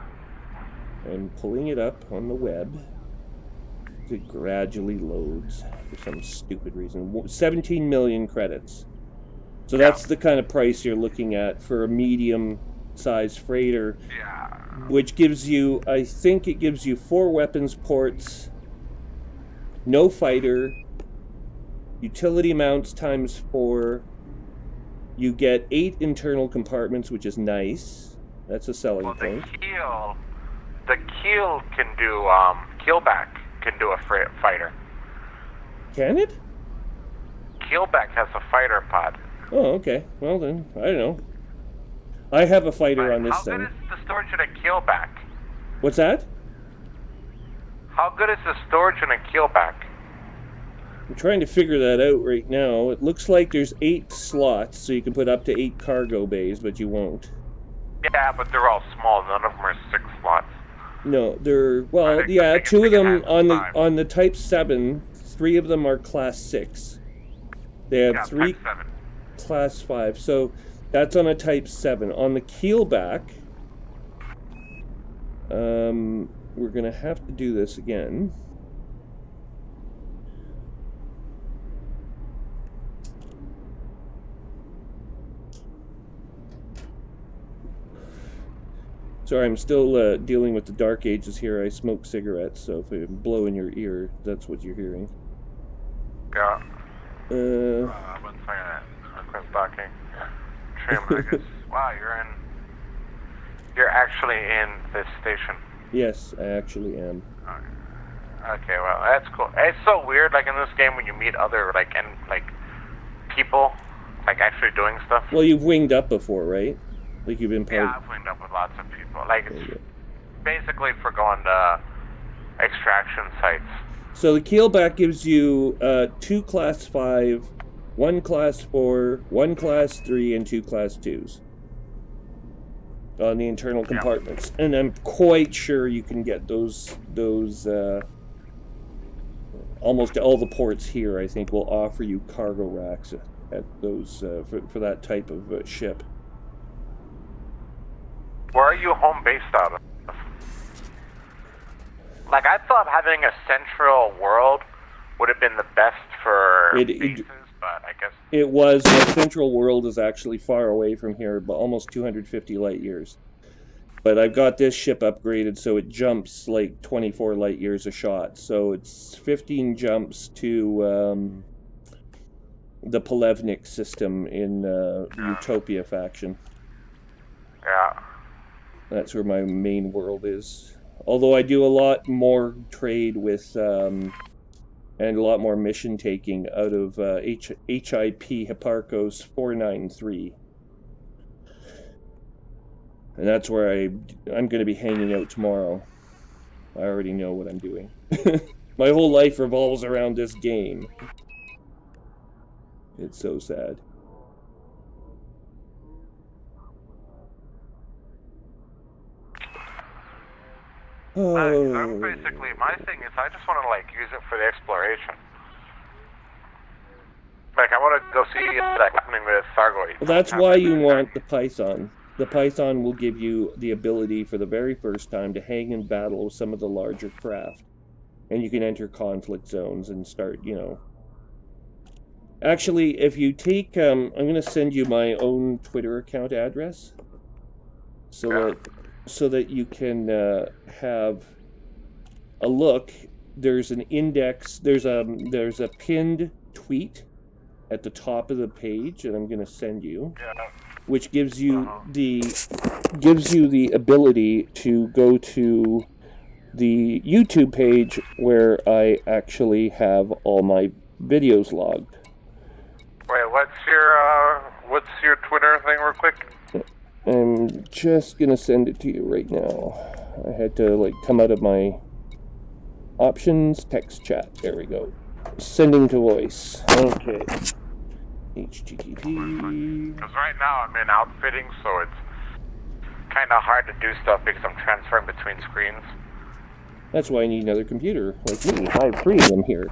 I'm pulling it up on the web. It gradually loads for some stupid reason. 17 million credits. So that's the kind of price you're looking at for a medium-sized freighter. Yeah. Which gives you, I think it gives you 4 weapons ports, no fighter, utility mounts times 4. You get 8 internal compartments, which is nice. That's a selling point. The keel can do, keelback can do a fighter. Can it? Keelback has a fighter pod. Oh, okay. Well then, I don't know. I have a fighter on this thing. How good is the storage in a keelback? What's that? How good is the storage in a keelback? I'm trying to figure that out right now. It looks like there's 8 slots, so you can put up to 8 cargo bays, but you won't. Yeah, but they're all small. None of them are 6 slots. No, they're, well, yeah, 2 of them on the Type 7, 3 of them are Class 6. They have 3 Class 5, so that's on a Type 7. On the keelback, we're going to have to do this again. Sorry, I'm still dealing with the dark ages here. I smoke cigarettes, so if I blow in your ear, that's what you're hearing. Yeah. 1 second. Request docking. Trium, I guess. Wow, you're actually in this station. Yes, I actually am. Okay, well, that's cool. It's so weird, like, in this game when you meet other, like, people, like, actually doing stuff. Well, you've winged up before, right? Like, you've been part... Yeah, I've winged up with lots of people. Like, it's basically for going to extraction sites. So the keelback gives you 2 Class 5, 1 Class 4, 1 Class 3, and 2 Class 2s on the internal compartments. And I'm quite sure you can get those almost all the ports here, I think, will offer you cargo racks at those for that type of ship. Where are you home based out of? Like, I thought having a central world would have been the best for bases, but I guess... It was. The central world is actually far away from here, but almost 250 light years. But I've got this ship upgraded, so it jumps like 24 light years a shot. So it's 15 jumps to the Polevnik system in the Utopia faction. Yeah. That's where my main world is. Although I do a lot more trade with, and a lot more mission taking out of HIP Hipparcos 493. And that's where I'm going to be hanging out tomorrow. I already know what I'm doing. My whole life revolves around this game. It's so sad. I'm basically, my thing is I just want to, like, use it for the exploration. Like, I want to go see what's happening with Sargoid. Well, that's why you want the Python. The Python will give you the ability for the very first time to hang and battle with some of the larger craft. And you can enter conflict zones and start, you know... Actually, if you take... I'm going to send you my own Twitter account address. So that you can have a look. There's an index. There's a pinned tweet at the top of the page, and I'm going to send you, which gives you the ability to go to the YouTube page where I actually have all my videos logged. Wait, what's your Twitter thing, real quick? I'm just gonna send it to you right now. I had to, like, come out of my options, text chat. There we go. Sending to voice. Okay. HTTP. Because right now I'm in outfitting, so it's kind of hard to do stuff because I'm transferring between screens. That's why I need another computer like me. I have 3 of them here.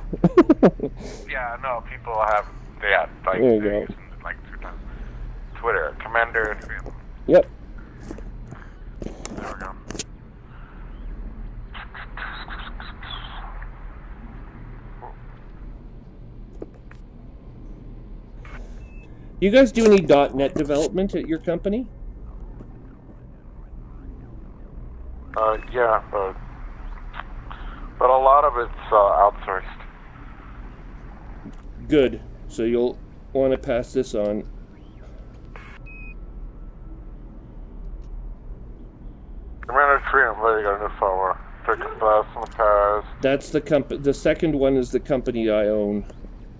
Yeah, no, people have. Yeah, like there you go. Using, like, Twitter, Commander. Yep. There we go. You guys do any .NET development at your company? Yeah, but a lot of it's outsourced. Good. So you'll want to pass this on. Commander Trium, there you go, new firmware. Fixed glass in the cars. That's the second one is the company I own.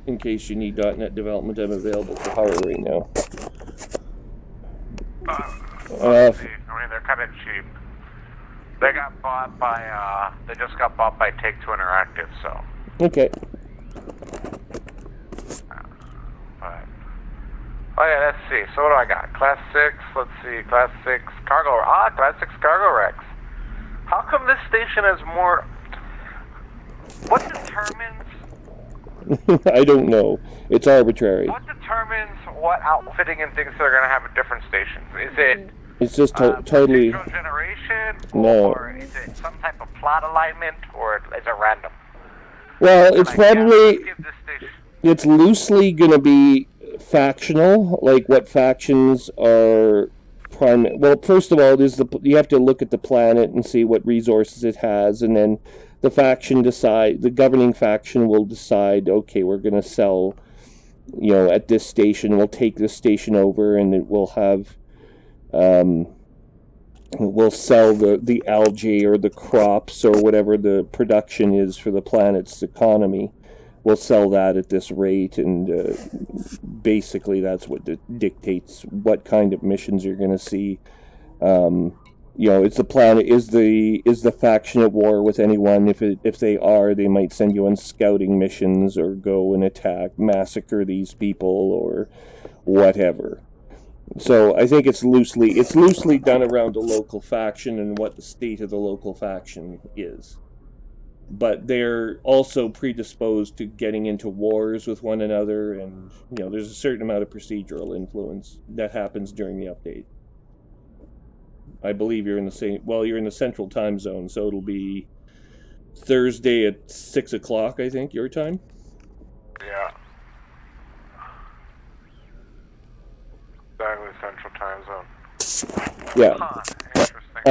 In case you need .NET development, I'm available for hire right now. I mean, they're kind of cheap. They got bought by, they just got bought by Take-Two Interactive, so. Okay. Oh yeah, let's see. So what do I got? Class 6, let's see, Class 6 cargo, Class 6 cargo racks. How come this station has more, what determines? I don't know. It's arbitrary. What determines what outfitting and things that are going to have at different stations? Is it It's just totally... generation? No. Or is it some type of plot alignment? Or is it random? Well, it's probably... It's loosely going to be factional, like what factions are primary. Well, first of all, you have to look at the planet and see what resources it has, and then the governing faction will decide, okay, we're going to sell, at this station, we'll take this station over, and it will have, we'll sell the algae or the crops or whatever the production is for the planet's economy. We'll sell that at this rate, and basically that's what dictates what kind of missions you're going to see. It's the planet. Is the faction at war with anyone? If they are, they might send you on scouting missions or go and massacre these people or whatever. So I think it's loosely done around a local faction and what the state of the local faction is. But they're also predisposed to getting into wars with one another, and there's a certain amount of procedural influence that happens during the update. I believe you're in the central time zone, so it'll be Thursday at 6 o'clock, I think, your time. Yeah. Exactly, central time zone. Yeah. Huh, interesting.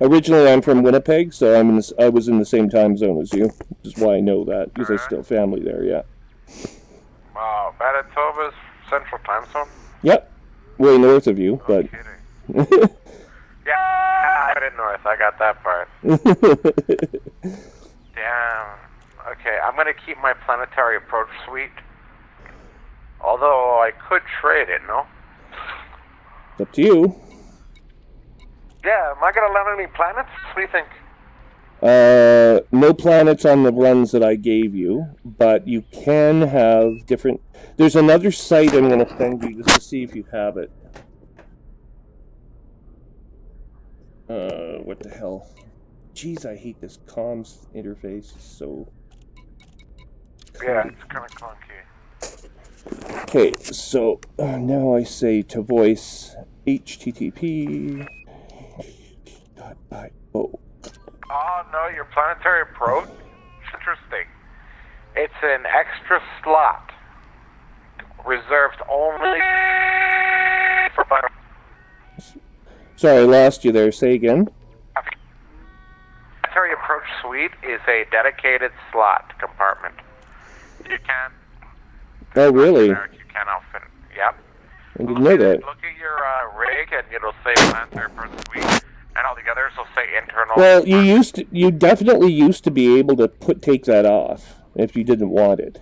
Originally, I'm from Winnipeg, so I was in the same time zone as you, which is why I know that, because I still have family there, yeah. Wow, Manitoba's central time zone? Yep. Way north of you, but... Kidding. Yeah, I did north, I got that part. Damn. Okay, I'm going to keep my planetary approach suite. Although I could trade it, no? It's up to you. Yeah, am I going to land any planets? What do you think? No planets on the runs that I gave you, but you can have different... There's another site I'm going to send you just to see if you have it. What the hell? Jeez, I hate this comms interface. It's so... Yeah, it's kind of clunky. Okay, so now I say to voice http... .io. Oh no, your planetary approach? Interesting. It's an extra slot. Reserved only for... Sorry, I lost you there. Say again. Planetary approach suite is a dedicated slot compartment. You can... Oh, really? You can outfit. Yep. I didn't know that. Look at your rig and it'll say planetary approach suite. And all the others will say internal. Well, you definitely used to be able to take that off if you didn't want it.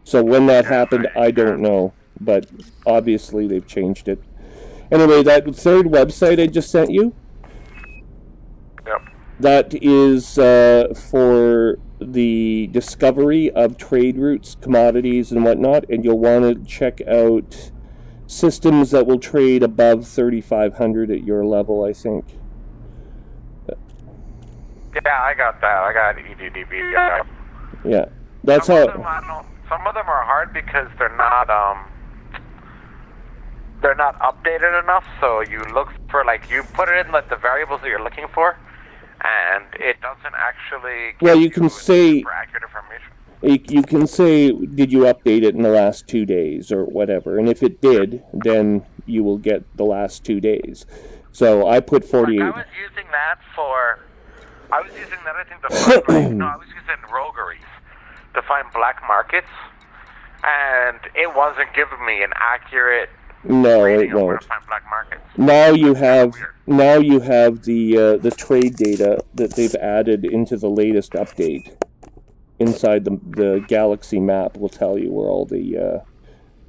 So when that happened, I don't know, but obviously they've changed it. Anyway, that third website I just sent you. Yep. That is for the discovery of trade routes, commodities, and whatnot, and you'll want to check out systems that will trade above 3,500 at your level, I think. Yeah, I got that. I got EDDB. Yeah, that's some how. Some of them are hard because they're not updated enough. So you look for you put it in the variables that you're looking for, and it doesn't actually. Well, you can say. For accurate information. You can say, did you update it in the last 2 days or whatever? And if it did, then you will get the last 2 days. So I put 48. I was using that, I think, to find, I was using rogueries to find black markets, and it wasn't giving me an accurate it won't. To find black markets. Now you have the trade data that they've added into the latest update. Inside the galaxy map will tell you where all the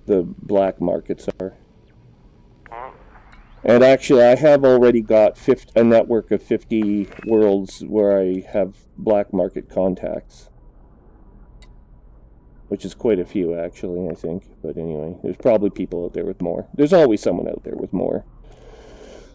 black markets are. And actually, I have already got a network of 50 worlds where I have black market contacts. Which is quite a few, actually, I think. But anyway, there's probably people out there with more. There's always someone out there with more.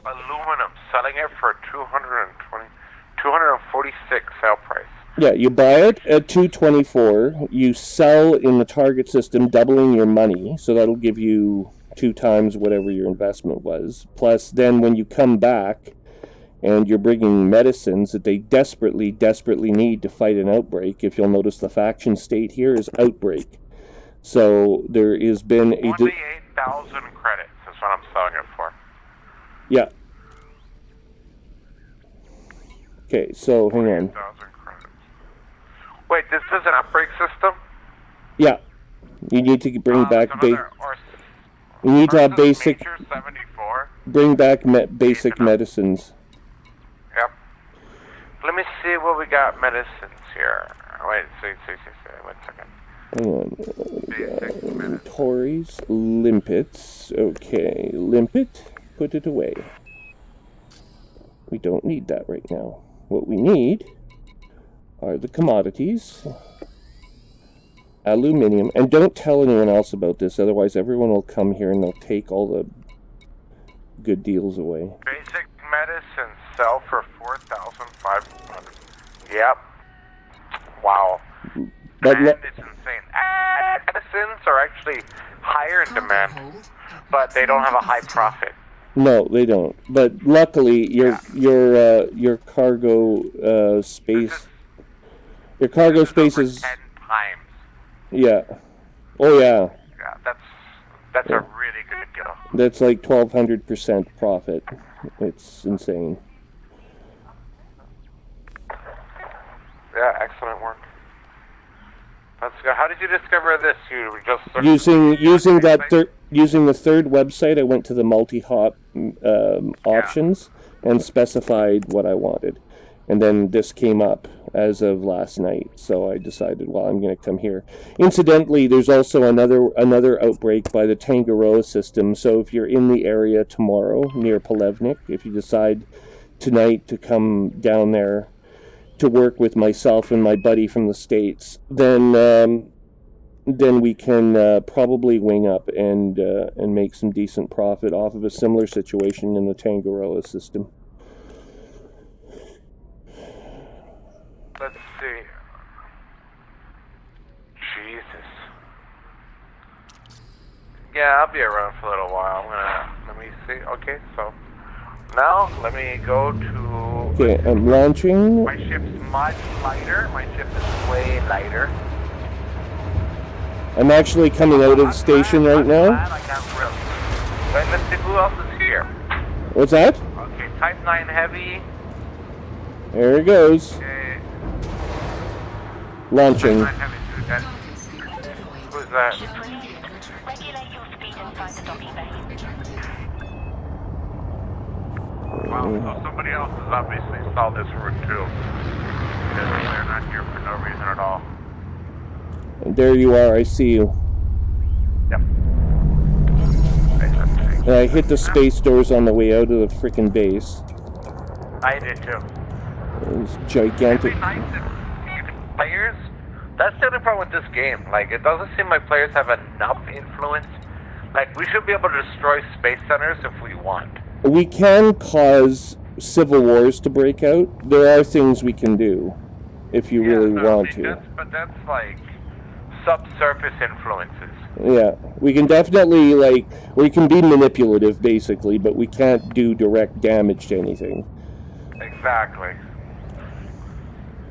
Aluminum, selling it for 246 sale price. Yeah, you buy it at 224. You sell in the target system, doubling your money, so that'll give you 2 times whatever your investment was. Plus, then when you come back and you're bringing medicines that they desperately, desperately need to fight an outbreak, if you'll notice the faction state here is outbreak. So there has been a... 28,000 credits is what Yeah. Okay, so hang on. 1,000 credits. Wait, this is an upgrade system? Yeah. You need to bring back you need to have basic. Major 74. Bring back basic medicines. Yep. Let me see what we got medicines here. Wait, wait a second. Hang on. Tories, limpets. Okay, limpet. Put it away. We don't need that right now. What we need are the commodities. Aluminium. And don't tell anyone else about this, otherwise everyone will come here and they'll take all the good deals away. Basic medicine sell for 4,500. Yep. Wow. But demand is insane. Medicines are actually higher in demand, but they don't have a high profit. No, they don't. But luckily, your cargo space, your cargo space is 10 times. Yeah. Oh yeah. Yeah, that's a really good deal. That's like 1,200% profit. It's insane. Yeah, excellent work. Let's go. How did you discover this? You were just using the third website. I went to the multi-hop options and specified what I wanted, and then this came up as of last night. So I decided, well, I'm going to come here. Incidentally, there's also another outbreak by the Tangaroa system. So if you're in the area tomorrow near Plevnik, if you decide tonight to come down there to work with myself and my buddy from the States, then we can probably wing up and make some decent profit off of a similar situation in the Tangaroa system. Let's see. Jesus. Yeah, I'll be around for a little while. Let me see. Okay, so now let me go to. Okay, I'm launching. My ship's much lighter. My ship is way lighter. I'm actually coming out of the station right now. Wait, let's see who else is here. What's that? Okay, Type 9 Heavy. There it goes. Okay. Launching. Type 9 Heavy, who's that? Well, so somebody else has obviously saw this route too. Because they're not here for no reason at all. There you are, I see you. Yep. And I hit the space doors on the way out of the freaking base. I did too. It was gigantic. Every night players, that's the only problem with this game. Like, it doesn't seem like players have enough influence. Like, we should be able to destroy space centers if we want. We can cause civil wars to break out. There are things we can do if you really want to. But that's like subsurface influences. Yeah, we can definitely, like, we can be manipulative, basically, but we can't do direct damage to anything. Exactly.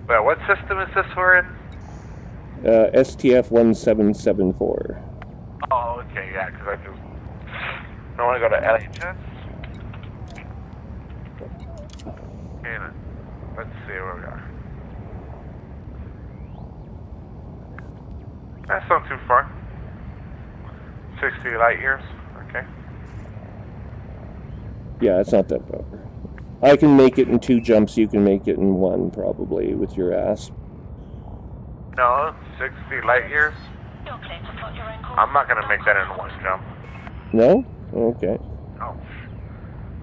But what system is this we're in? STF 1774. Oh, okay, yeah, because I don't want to go to LHS. Okay, then. Let's see where we are. That's not too far. 60 light years. Okay. Yeah, it's not that far. I can make it in 2 jumps. You can make it in 1, probably, with your ass. No, 60 light years. I'm not gonna make that in 1 jump. No? Okay. No.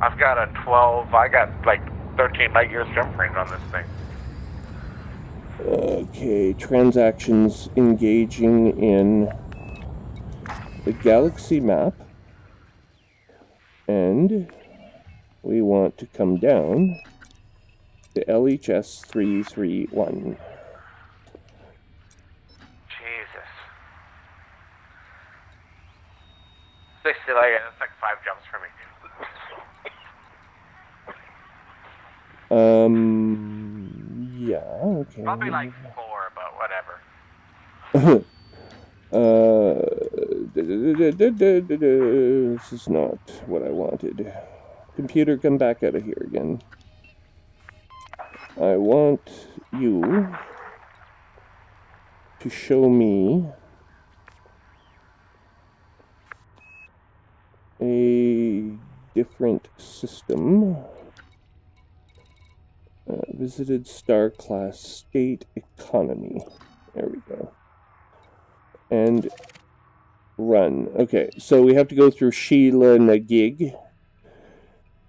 I've got a 12. I got like 13 light years jump range on this thing. Okay, transactions engaging in the galaxy map, and we want to come down to LHS 331. Jesus. 60 light years, that's like 5 jumps for me. Yeah, okay. Probably like 4, but whatever. This is not what I wanted. Computer, come back out of here again. I want you to show me a different system. Visited star class state economy. There we go. And run. Okay, so we have to go through Sheila Nagig,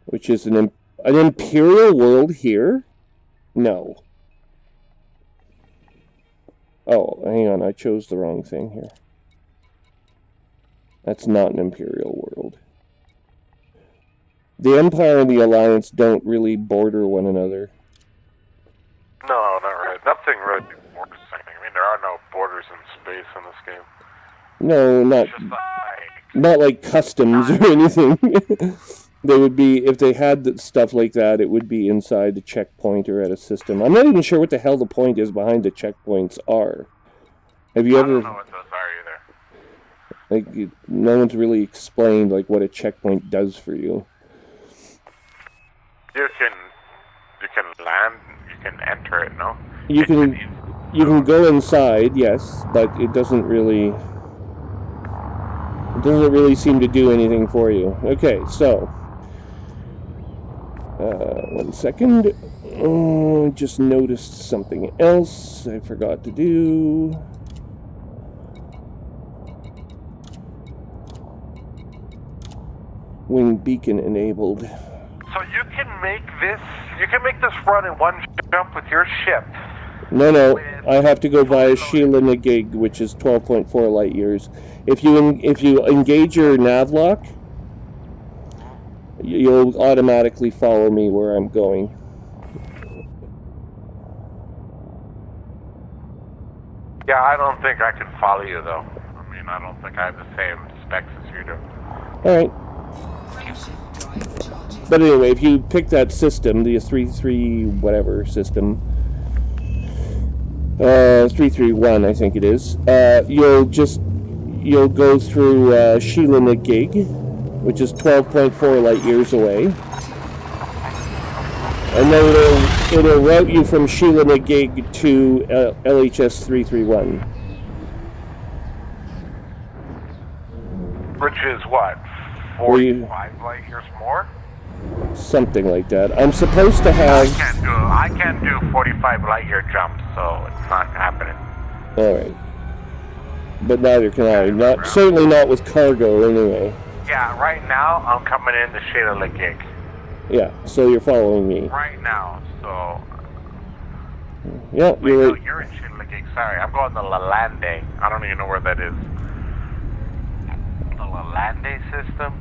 which is an imperial world here. No. Oh, hang on, I chose the wrong thing here. That's not an imperial world. The Empire and the Alliance don't really border one another. No, not really. Nothing really borders anything. I mean, there are no borders in space in this game. No, not like customs or anything. They would be, if they had stuff like that, it would be inside the checkpoint or at a system. I'm not even sure what the hell the point is behind the checkpoints are. Have you ever... I don't know what those are either. Like, no one's really explained, like, what a checkpoint does for you. You can land, you can enter it, no? You can go inside, yes, but it doesn't really seem to do anything for you. Okay, so 1 second. Oh, just noticed something else I forgot to do. Wing beacon enabled. So you can make this run in one jump with your ship. No, I have to go via Sheila Nagig, which is 12.4 light years. If you engage your navlock, you'll automatically follow me where I'm going. Yeah, I don't think I can follow you though. I mean, I don't think I have the same specs as you do. All right. But anyway, if you pick that system, the 3.3 whatever system, 3.3.1 I think it is, you'll go through Sheila Nagig, which is 12.4 light years away, and then it'll route you from Sheila Nagig to LHS 3.3.1. Which is what? 45 light years more? Something like that. I'm supposed to have... I can't do 45 light year jumps, so it's not happening. Alright. But neither can I. Certainly not with cargo, anyway. Yeah, right now, I'm coming in to Sheila Nagig. Yeah, so you're following me. Right now, so... Yeah, you're right. You're in Sheila Nagig. Sorry, I'm going to Lalande. I don't even know where that is. The Lalande system?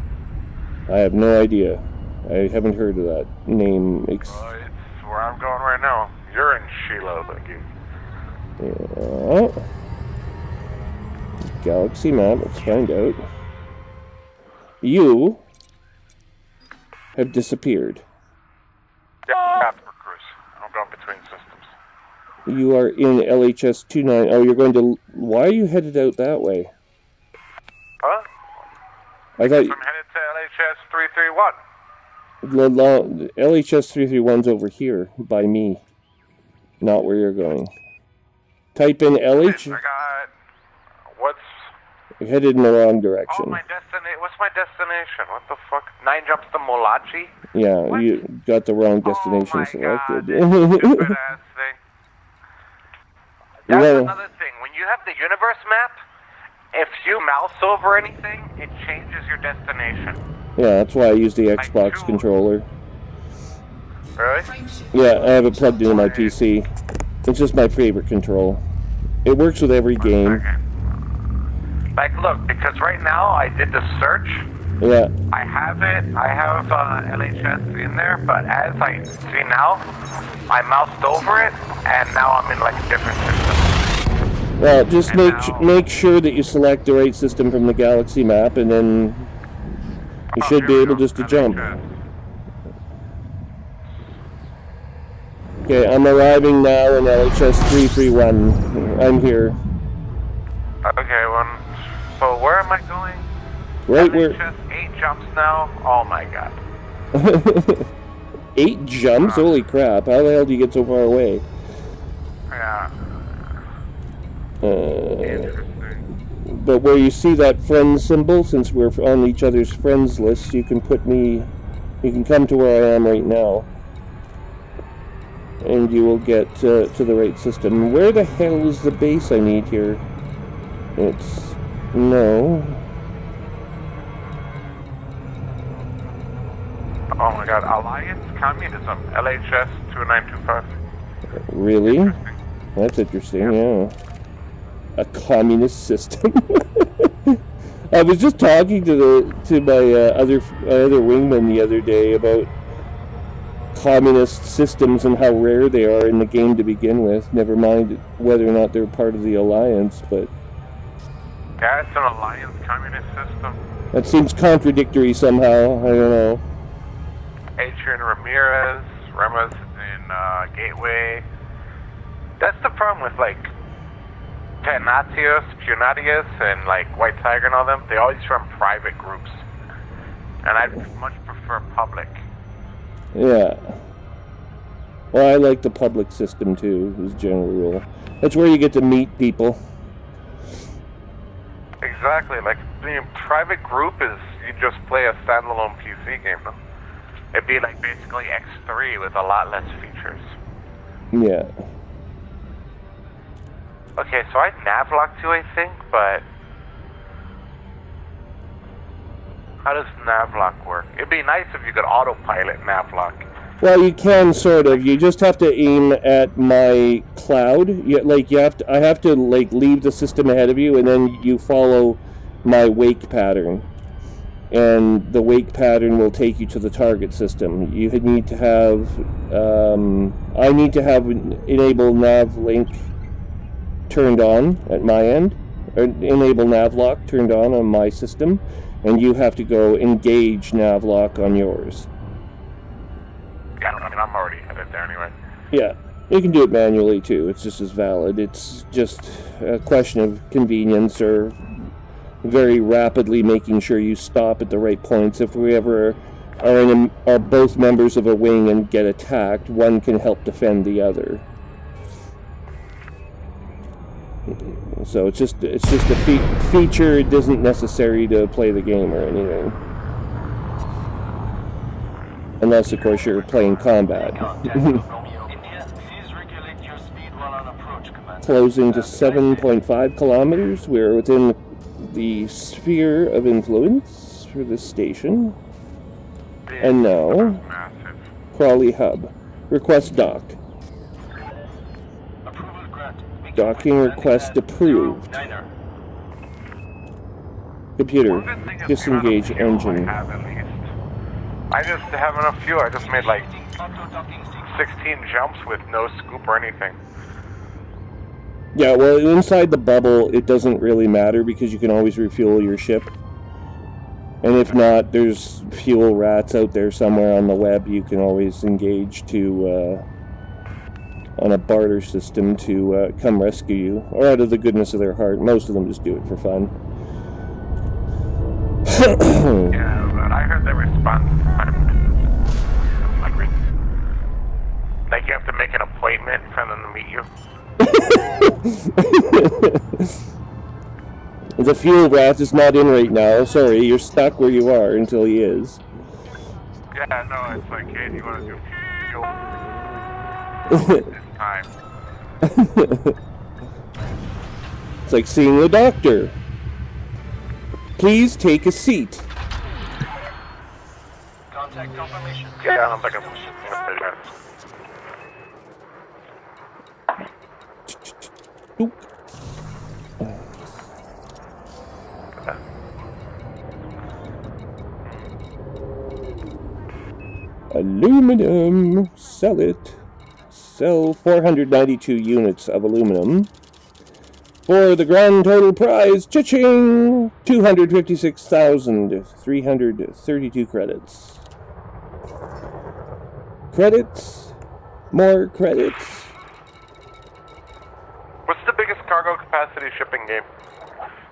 I have no idea. I haven't heard of that name. It's where I'm going right now. You're in Sheila Nagig. Yeah. Galaxy map, let's find out. You have disappeared. Yeah, for cruise. I'm going between systems. You are in LHS 29. Oh, you're going to... Why are you headed out that way? Huh? I thought... I'm headed to LHS 331. LHS 331's over here by me, not where you're going. Type in LH. I got... What's... You're headed in the wrong direction. Oh, my destination. What's my destination? What the fuck? 9 jumps to Molachi? Yeah, what? You got the wrong destination selected. God, stupid ass thing. That's another thing. When you have the universe map, if you mouse over anything, it changes your destination. Yeah, that's why I use the Xbox controller. Really? Yeah, I have it plugged into my PC. It's just my favorite control. It works with every game. Like, look, because right now I did the search. Yeah. I have LHS in there, but as I see now, I moused over it, and now I'm in like a different system. Well, just make sure that you select the right system from the Galaxy map, and then you should be able just to jump. Okay, I'm arriving now in LHS 331. I'm here. Okay, so where am I going? Right LHS 8 jumps now. Oh my god. 8 jumps? Holy crap. How the hell do you get so far away? Yeah. Interesting. But where you see that friend symbol, since we're on each other's friends list, you can put me... You can come to where I am right now. And you will get to the right system. Where the hell is the base I need here? It's... No. Oh my god, Alliance Communism, LHS 2925. Really? Interesting. That's interesting, yeah. A communist system. I was just talking to my other wingman the other day about communist systems and how rare they are in the game to begin with. Never mind whether or not they're part of the Alliance, but... Yeah, it's an Alliance communist system. That seems contradictory somehow. I don't know. Adrian Ramirez, Remas in Gateway. That's the problem with, like, Penatius, Punatius, and, like, White Tiger and all them. They always run private groups. And I'd much prefer public. Yeah. Well, I like the public system, too, as a general rule. That's where you get to meet people. Exactly. Like, the private group is, you just play a standalone PC game, though. It'd be like basically X3 with a lot less features. Yeah. Okay, so I navlocked you, I think, but how does navlock work? It'd be nice if you could autopilot navlock. Well, you can sort of. You just have to aim at my cloud. I have to like leave the system ahead of you, and then you follow my wake pattern. And the wake pattern will take you to the target system. You need to have, I need to have enable nav link turned on at my end, or enable navlock turned on my system, and you have to go engage navlock on yours. Yeah, I mean, I'm already headed there anyway. Yeah, you can do it manually too. It's just as valid. It's just a question of convenience or very rapidly making sure you stop at the right points. If we ever are both members of a wing and get attacked, one can help defend the other. So it's just a feature. It isn't necessary to play the game or anything, unless of course you're playing combat. Closing to 7.5 kilometers. We're within the sphere of influence for this station. And now, Crawley Hub. Request dock. Docking request approved. Computer, disengage engine. I just have enough fuel. I just made like 16 jumps with no scoop or anything. Yeah, well, inside the bubble, it doesn't really matter because you can always refuel your ship. And if not, there's fuel rats out there somewhere on the web you can always engage to, on a barter system to come rescue you. Or out of the goodness of their heart. Most of them just do it for fun. Yeah, but I heard the response time. Like you have to make an appointment for them to meet you. The fuel rat is not in right now. Sorry, you're stuck where you are until he is. Yeah, no, it's like, hey, do you want to do fuel this time? It's like seeing a doctor. Please take a seat. Contact confirmation. Yeah, I'm thinking. Oop. Aluminum. Sell it. Sell 492 units of aluminum. For the grand total prize, cha-ching! 256,332 credits. Credits. More credits. What's the biggest cargo capacity shipping game?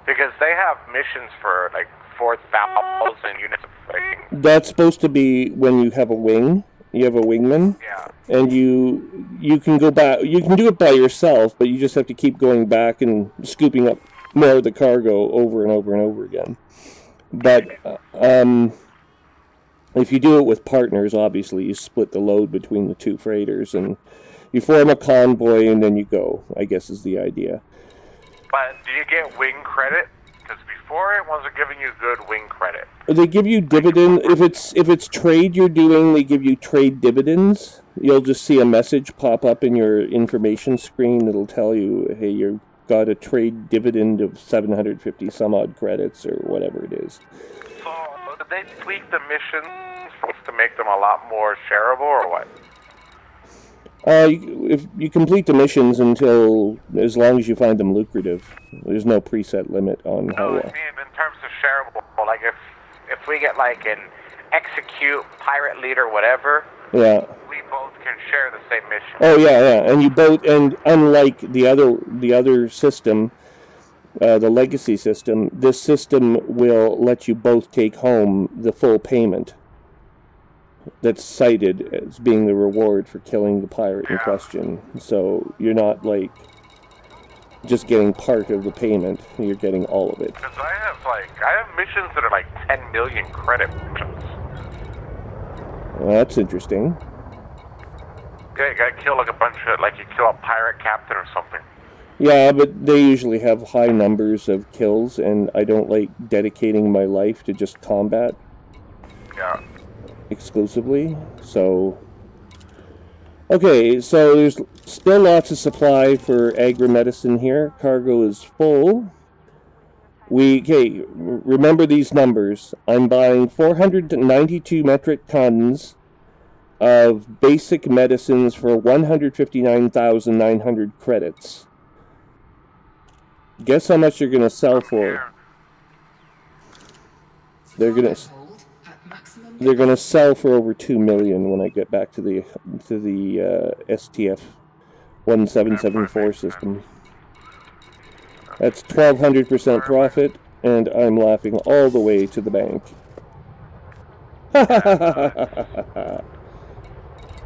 Because they have missions for like 4,000 units of freight. That's supposed to be when you have a wing. You have a wingman. Yeah. And you can go back. You can do it by yourself, but you just have to keep going back and scooping up more of the cargo over and over and over again. But if you do it with partners, obviously you split the load between the two freighters and you form a convoy and then you go, I guess is the idea. But do you get wing credit? Because before it wasn't giving you good wing credit. They give you dividend. If it's trade you're doing, they give you trade dividends. You'll just see a message pop up in your information screen that'll tell you, hey, you've got a trade dividend of 750 some odd credits or whatever it is. So did they tweak the missions to make them a lot more shareable or what? If you complete the missions until, as long as you find them lucrative. There's no preset limit on how. No, I mean in terms of shareable, like if we get like an execute pirate leader whatever. Yeah. We both can share the same mission. Oh yeah, and you both, and unlike the other system, the legacy system, this system will let you both take home the full payment. That's cited as being the reward for killing the pirate in question. So you're not like just getting part of the payment; you're getting all of it. Because I have missions that are like 10 million credit missions. Well, that's interesting. Yeah, you gotta kill like a bunch of, like you kill a pirate captain or something. Yeah, but they usually have high numbers of kills, and I don't like dedicating my life to just combat. Yeah. Exclusively. So, okay, so there's still lots of supply for agri-medicine here. Cargo is full. Remember these numbers. I'm buying 492 metric tons of basic medicines for 159,900 credits. Guess how much you're going to sell for? They're going to sell for over 2 million when I get back to the STF 1774 system. That's 1,200% profit, and I'm laughing all the way to the bank.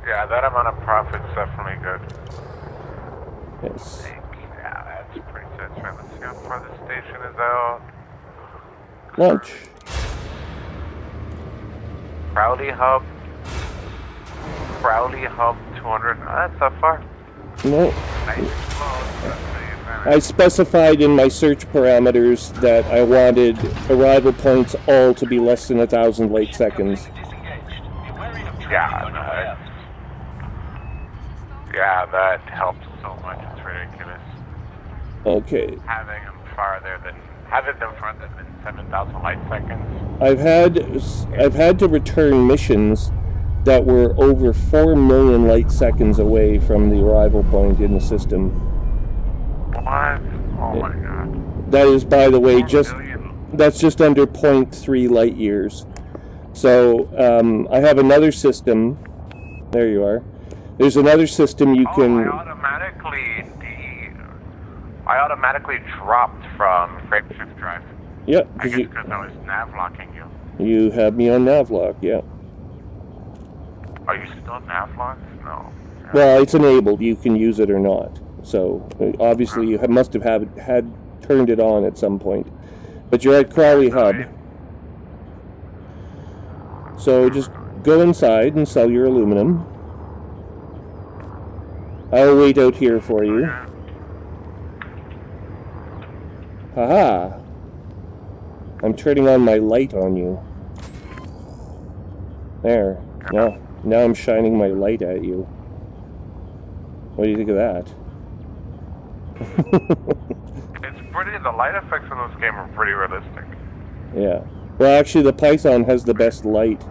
Yeah, that amount of profit's definitely good. Yes. Yeah, that's pretty good. Let's see how far the station is out. Launch. Crowley Hub 200. Oh, that's not far. No. Nice. I specified in my search parameters that I wanted arrival points all to be less than 1,000 light seconds. Yeah, that helps so much. It's ridiculous. Okay. Having them farther than 7,000 light seconds. I've had to return missions that were over 4 million light seconds away from the arrival point in the system. What? Oh my god. That is, by the way, that's just under 0.3 light years. So I have another system. There you are. There's another system you can. I automatically dropped from frame shift drive. Yep. I guess because I was nav locking you. You have me on navlock, yeah. Are you still nav locked? No. Well, it's enabled. You can use it or not. So obviously you must have had turned it on at some point. But you're at Crowley Hub. So just go inside and sell your aluminum. I'll wait out here for you. Haha! I'm turning on my light on you. There. Now I'm shining my light at you. What do you think of that? The light effects in this game are pretty realistic. Yeah. Well, actually, the Python has the best light.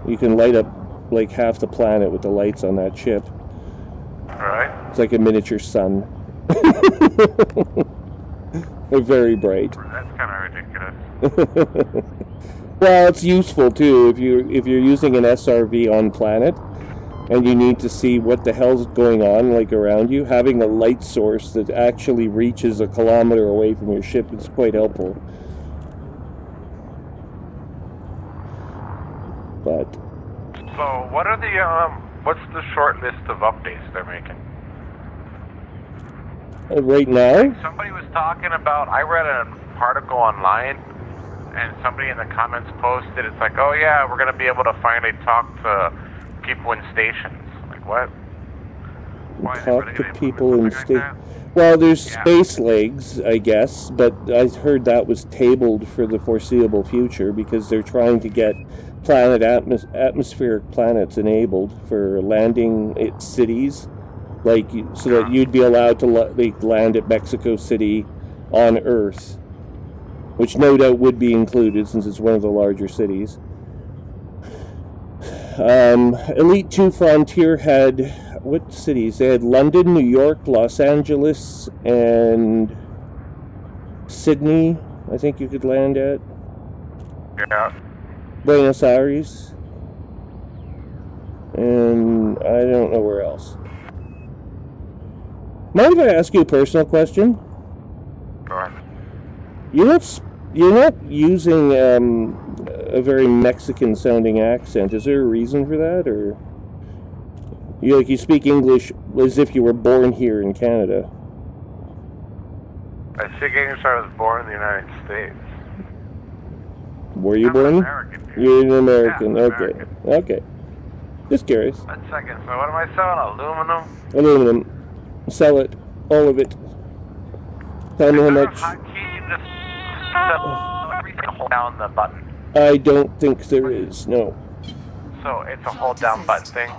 You can light up like half the planet with the lights on that ship. Alright. It's like a miniature sun. They're very bright. That's kind of ridiculous. Well, it's useful too if you're using an SRV on planet and you need to see what the hell's going on like around you. Having a light source that actually reaches a kilometer away from your ship is quite helpful. but... So, what are the, what's the short list of updates they're making? Right now? Like somebody was talking about, I read an article online, and somebody in the comments posted, it's like, oh yeah, we're going to be able to finally talk to people in stations. Like, what? Why Talk to people in stations? stations? Well, there's space legs, I guess, but I heard that was tabled for the foreseeable future because they're trying to get atmospheric planets enabled for landing at cities, like so that you'd be allowed to land at Mexico City on Earth, which no doubt would be included since it's one of the larger cities. Elite 2 Frontier had, what cities? They had London, New York, Los Angeles, and Sydney, I think you could land at. Yeah. Buenos Aires. And I don't know where else. Mind if I ask you a personal question? Sure. You're not using a very Mexican-sounding accent. Is there a reason for that, or you speak English as if you were born here in Canada? I speak English. I was born in the United States. Were you born? American, dude. You're an American. Yeah, Okay. American. Okay. Just curious. 1 second. So what am I selling? Aluminum? Aluminum. Sell it. All of it. Tell me how much. Hold down the button. I don't think there is, no. So it's a hold down button thing?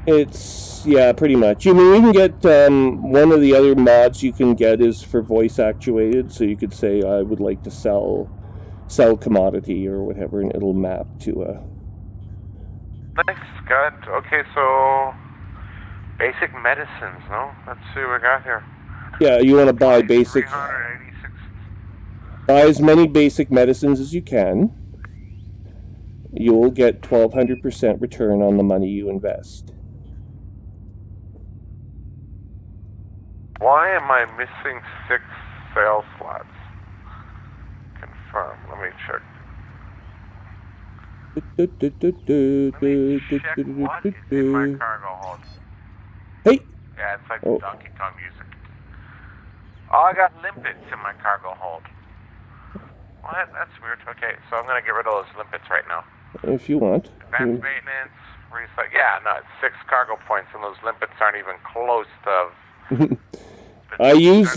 It's, yeah, pretty much. You mean, you can get, one of the other mods you can get is for voice actuated, so you could say, I would like to sell commodity or whatever, and it'll map to a... Nice, good. Okay, so basic medicines, no? Let's see what we got here. Yeah, you want to buy basic... 386. Buy as many basic medicines as you can. You will get 1,200% return on the money you invest. Why am I missing 6 sales slots? Confirm. Let me check. Let me check what is in my cargo hold. Hey! Yeah, it's like Donkey Kong music. Oh, I got limpets in my cargo hold. What? That's weird. Okay, so I'm gonna get rid of those limpets right now. If you want. Advanced maintenance, recycle. Yeah, no, it's 6 cargo points, and those limpets aren't even close to. I use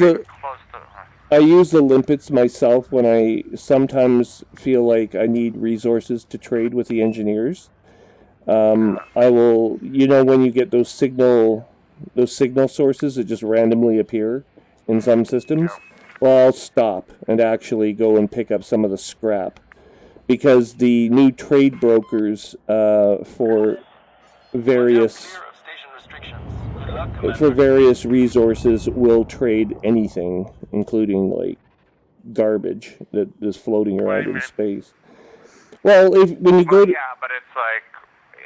the limpets myself when I sometimes feel like I need resources to trade with the engineers. I will, when you get those signal sources that just randomly appear in some systems. Well, I'll stop and actually go and pick up some of the scrap, because the new trade brokers for various resources will trade anything, including like garbage that is floating around in space. Well, when you go to... Yeah, but it's like,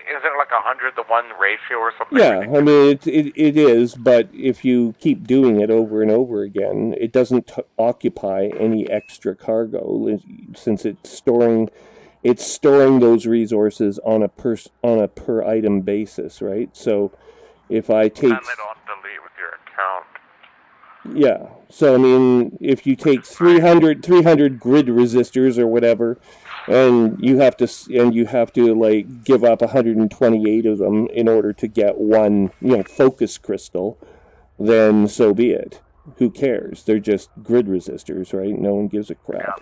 is it like 100-to-1 ratio or something? Yeah, I mean, it is, but if you keep doing it over and over again, it doesn't occupy any extra cargo, since it's storing those resources on a per item basis, right? So if I take... And they don't delete with your account. Yeah, so I mean, if you take 300 grid resistors or whatever, and you have to like give up 128 of them in order to get one, focus crystal, then so be it. Who cares? They're just grid resistors, right? No one gives a crap.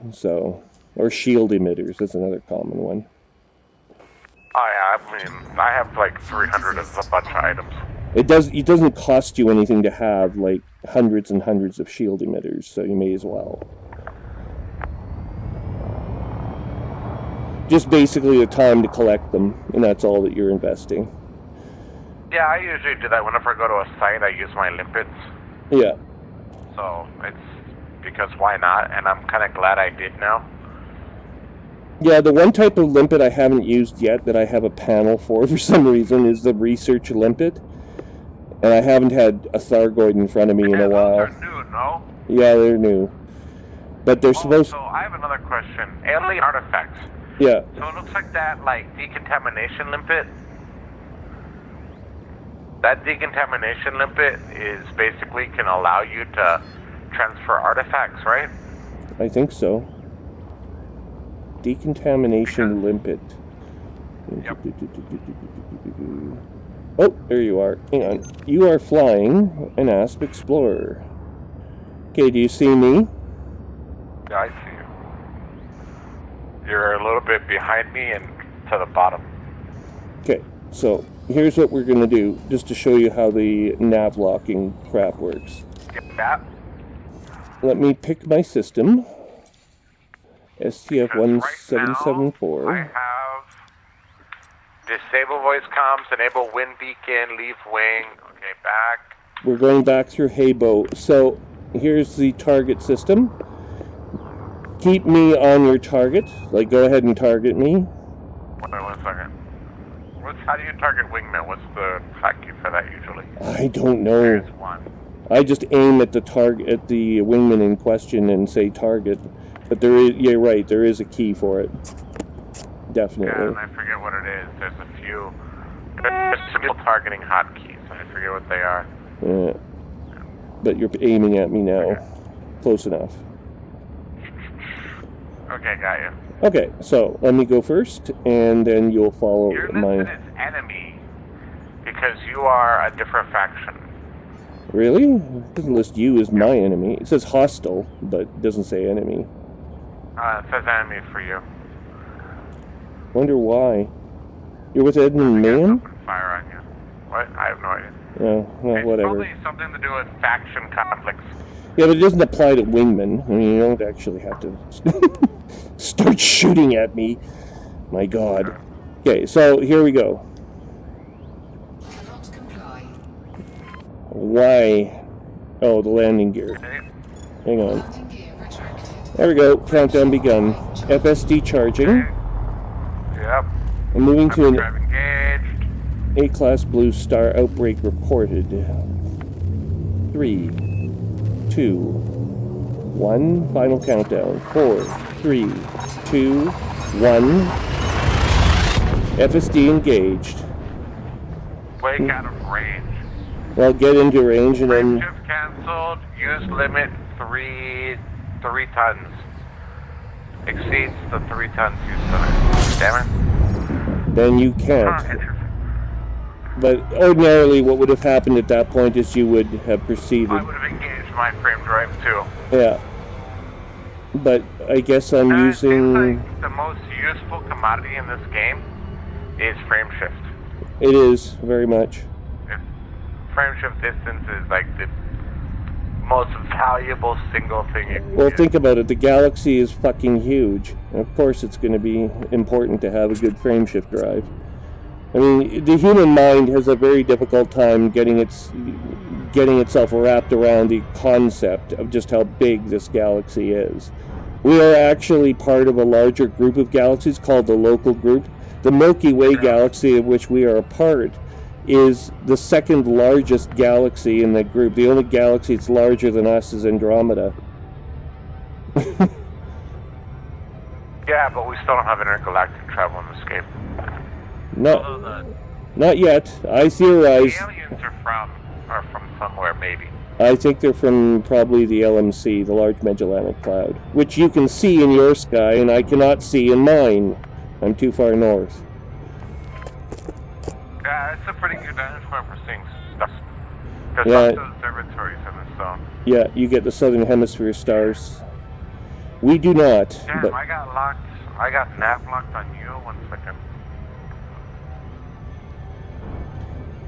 Yeah. So, or shield emitters, that's another common one. Oh yeah, I mean, I have like 300 of a bunch of items. It doesn't cost you anything to have like hundreds and hundreds of shield emitters, so you may as well. Just basically the time to collect them, and that's all that you're investing. Yeah, I usually do that whenever I go to a site. I use my limpets. Yeah. So it's because why not? And I'm kind of glad I did now. Yeah, the one type of limpet I haven't used yet that I have a panel for some reason is the research limpet. And I haven't had a Thargoid in front of me in a while. Those are new, no? Yeah, they're new. But they're supposed... So I have another question. Alien artifacts. Yeah. So it looks like that, like, decontamination limpet. That decontamination limpet is basically can allow you to transfer artifacts, right? I think so. Decontamination limpet. Yep. Oh, there you are. Hang on. You are flying an Asp Explorer. Okay, do you see me? Yeah, I see you. You're a little bit behind me and to the bottom. Okay, so here's what we're going to do, just to show you how the nav locking crap works. Get that? Let me pick my system. Right STF-1774. now, I have disable voice comms, enable wind beacon, leave wing. Okay, back. We're going back through Habo. So here's the target system. Keep me on your target. Like, go ahead and target me. Wait 1 second. How do you target wingman? What's the hotkey for that usually? I don't know. There's one. I just aim at the target, at the wingman in question, and say target. But there is, you're right, there is a key for it. Definitely. Yeah, and I forget what it is. There's a few. There's some targeting hotkeys. I forget what they are. Yeah. But you're aiming at me now. Okay. Close enough. Okay, got you. Okay, so let me go first, and then you'll follow You're my... listed as enemy because you are a different faction. Really? It doesn't list you as my enemy. It says hostile, but it doesn't say enemy. It says enemy for you. Wonder why. You're with Edmund Mann? Open fire on you. What? I have no idea. Oh, well, It's whatever. probably something to do with faction conflicts. Yeah, but it doesn't apply to wingmen. I mean, you don't actually have to start shooting at me. My God. Okay, so here we go. Cannot comply. Why? Oh, the landing gear. Hang on. Landing gear retracted. There we go. Countdown begun. FSD charging. Yep. I'm moving to an Drive engaged. A-class Blue Star outbreak reported. 3, 2, 1. Final countdown. 4, 3, 2, 1. FSD engaged. Wake out of range. Well, get into range and Frame then... shift canceled. Use limit 3 tons. Exceeds the 3 tons use limit. Damn it. Then you can't. But ordinarily what would have happened at that point is you would have proceeded. I would have engaged my frame drive too. Yeah. But I guess I'm It using... seems like the most useful commodity in this game is frame shift. It is, very much. Frame shift distance is like the most valuable single thing you can Well, get. think about it. The galaxy is fucking huge. Of course it's going to be important to have a good frame shift drive. I mean, the human mind has a very difficult time getting itself wrapped around the concept of just how big this galaxy is. We are actually part of a larger group of galaxies called the Local Group. The Milky Way galaxy, of which we are a part, is the second largest galaxy in that group. The only galaxy that's larger than us is Andromeda. Yeah, but we still don't have intergalactic travel in this game. No, not yet. I theorize. The aliens are from somewhere, maybe. I think they're from probably the LMC, the Large Magellanic Cloud, which you can see in your sky and I cannot see in mine. I'm too far north. Yeah, it's a pretty good vantage point for seeing stuff. There's lots of observatories in this zone. Yeah, you get the Southern Hemisphere stars. We do not. Damn, But I got nav locked on you. 1 second.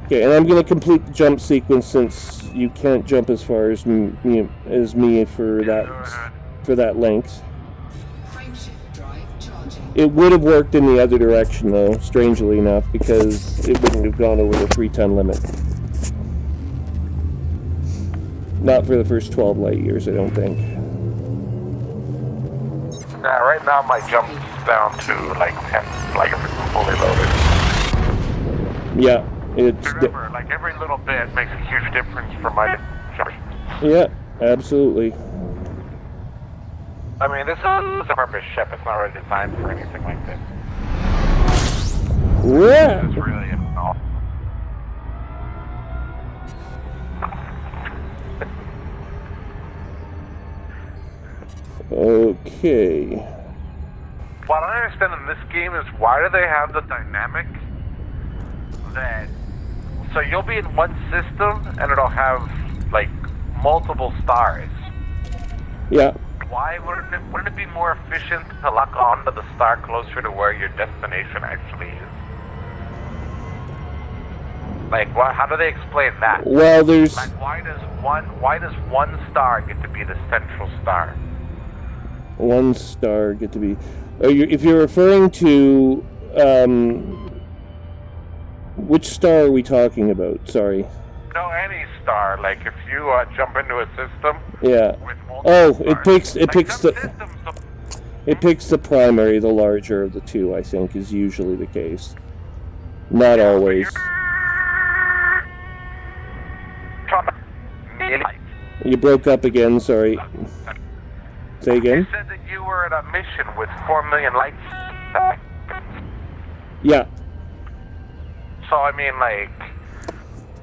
okay, and I'm going to complete the jump sequence since you can't jump as far as me for that length. Frame shift drive charging. It would have worked in the other direction though, strangely enough, because it wouldn't have gone over the 3-ton limit. Not for the first 12 light years, I don't think. Yeah, right now my jump's down to like 10, like if it's fully loaded. Yeah, it's... Remember, like every little bit makes a huge difference for my jump. Yeah, absolutely. I mean, this is a purpose ship. It's not really designed for anything like this. Yeah. It's really enough. Okay. What I don't understand in this game is why do they have the dynamic that... So you'll be in one system and it'll have, like, multiple stars. Yeah. Why wouldn't it be more efficient to lock onto the star closer to where your destination actually is? Like, how do they explain that? Well, there's... Like, why does one star get to be the central star? One star get to be... if you're referring to... which star are we talking about? Sorry. No, any star. Like, if you jump into a system... Yeah. With multiple Oh, it stars, picks it picks the primary, the larger of the two, I think, is usually the case. Not always. You broke up again, sorry. Say again? You said that you were at a mission with 4 million lights. Yeah. So, I mean, like...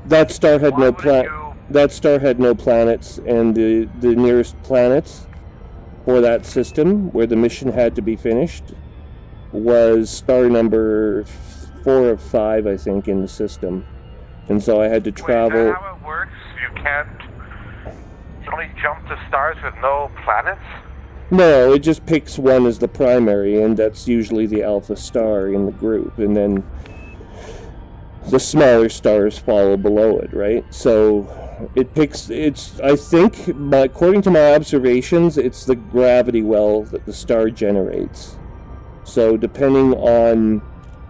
That star had why no wouldn't you... That star had no planets, and the nearest planets for that system, where the mission had to be finished, was star number 4 of 5, I think, in the system. And so I had to travel... Wait, is that how it works? You can't... You only jump to stars with no planets? No, it just picks one as the primary, and that's usually the alpha star in the group, and then the smaller stars follow below it, right? So it picks, I think, according to my observations, it's the gravity well that the star generates. So depending on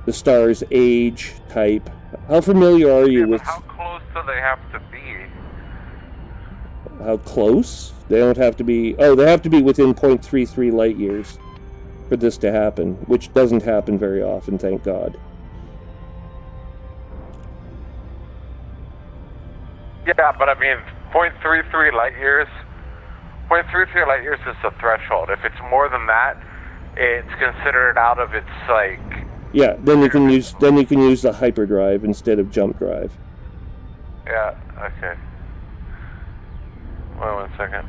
the star's age, type, how familiar are you with... How close do they have to be? How close? They don't have to be... Oh, they have to be within 0.33 light years for this to happen, which doesn't happen very often, thank God. Yeah, but I mean, 0.33 light years... 0.33 light years is the threshold. If it's more than that, it's considered out of its, like... Yeah, then you can use the hyperdrive instead of jump drive. Yeah, okay. Wait 1 second.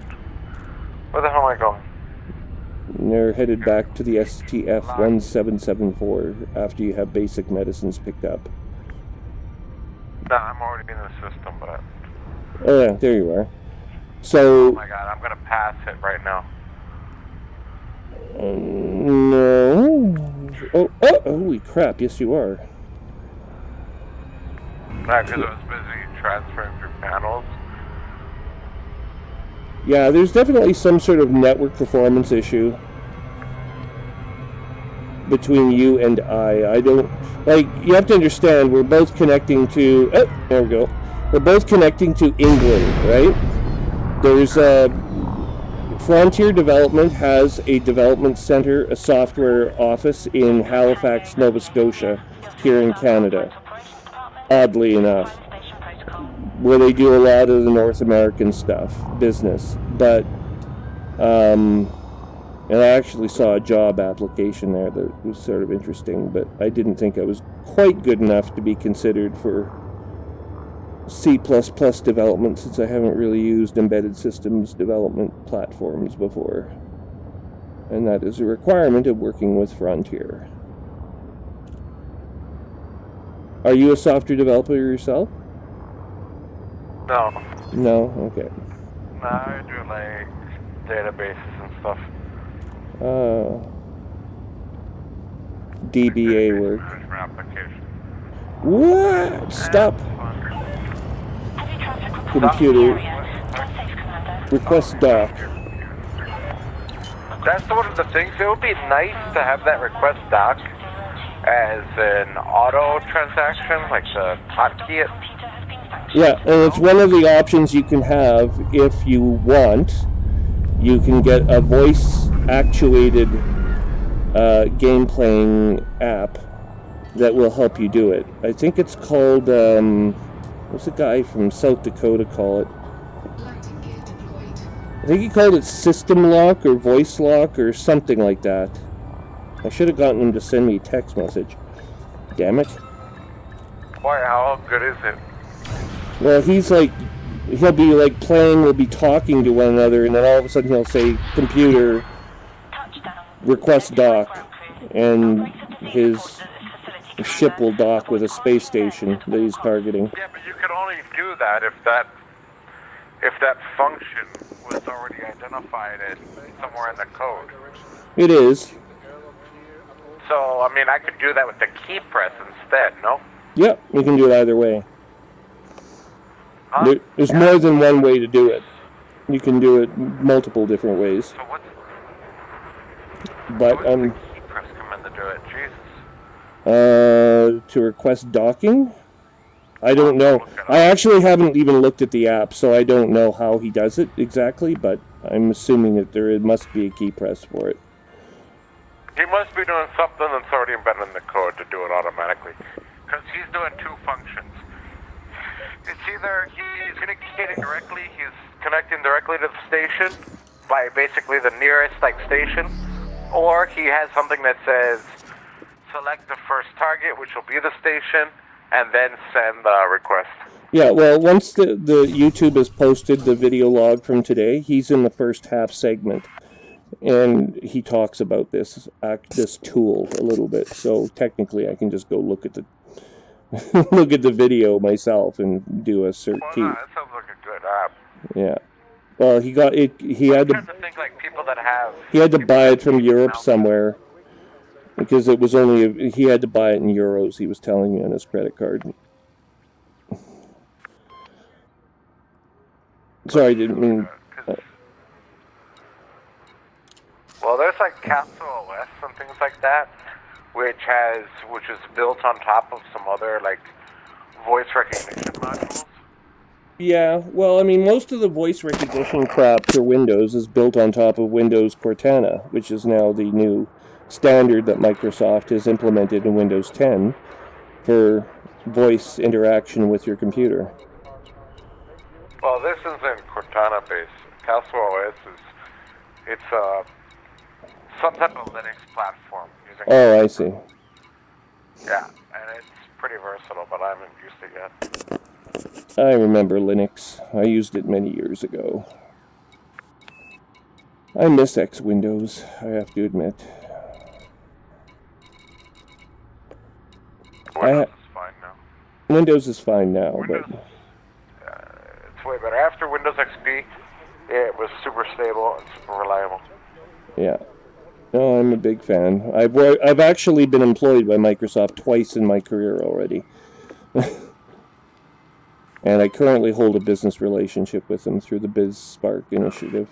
Where the hell am I going? They're headed back to the STF 1774 after you have basic medicines picked up. No, I'm already in the system, but... Oh yeah, there you are. So... Oh my god, I'm gonna pass it right now. No... Oh, holy crap, yes you are. Because I was busy transferring through panels. Yeah, there's definitely some sort of network performance issue between you and I don't... Like, you have to understand, we're both connecting to... Oh, there we go. We're both connecting to England, right? There's a... Frontier Development has a development center, a software office in Halifax, Nova Scotia, here in Canada. Oddly enough. Where they do a lot of the North American stuff, business. But, and I actually saw a job application there that was sort of interesting, but I didn't think I was quite good enough to be considered for C++ development, since I haven't really used embedded systems development platforms before. And that is a requirement of working with Frontier. Are you a software developer yourself? No. No? Okay. No, I do like databases and stuff. DBA work. Application. What? Stop. Computer. Request doc. That's one of the things. It would be nice to have that request doc as an auto transaction, like the hotkey it. Yeah, and it's one of the options you can have if you want. You can get a voice-actuated game-playing app that will help you do it. I think it's called, what's the guy from South Dakota call it? Landing gear deployed. I think he called it system lock or voice lock or something like that. I should have gotten him to send me a text message. Damn it. Boy, how good is it? Well, he's like, he'll be like playing, we'll be talking to one another, and then all of a sudden he'll say, computer, request dock, and his ship will dock with a space station that he's targeting. Yeah, but you can only do that if that function was already identified as somewhere in the code. It is. So, I mean, I could do that with the key press instead, no? Yep, you can do it either way. Huh? There's more than one way to do it. You can do it multiple different ways. So what's But the key press command to do it? Jesus. to request docking? I don't know. I actually haven't even looked at the app, so I don't know how he does it exactly, but I'm assuming that there must be a key press for it. He must be doing something that's already embedded in the code to do it automatically. Because he's doing two functions. It's either he's communicating directly, he's connecting directly to the station by basically the nearest station, or he has something that says select the first target, which will be the station, and then send the request. Yeah, well, once the YouTube has posted the video log from today, he's in the first half segment, and he talks about this tool a little bit. So technically, I can just go look at the look at the video myself and do a cert key. Well, no, that sounds like a good app. Yeah. Well, he got it. He had to think like people that have. He had to buy it from Europe somewhere because it was only he had to buy it in euros. He was telling me on his credit card. Sorry, I didn't mean. Well, there's like Capsule OS and things like that, which is built on top of some other like voice recognition modules. Yeah, well, I mean, most of the voice recognition crap for Windows is built on top of Windows Cortana, which is now the new standard that Microsoft has implemented in Windows 10 for voice interaction with your computer. Well, this isn't Cortana based. Castle OS it's some type of Linux platform using. Oh, I see. Yeah, and it's pretty versatile, but I haven't used it yet. I remember Linux. I used it many years ago. I miss X Windows, I have to admit. Windows is fine now. Windows is fine now, Windows, but it's way better. After Windows XP, it was super stable and super reliable. yeah. No, I'm a big fan. I've actually been employed by Microsoft twice in my career already. And I currently hold a business relationship with them through the BizSpark initiative.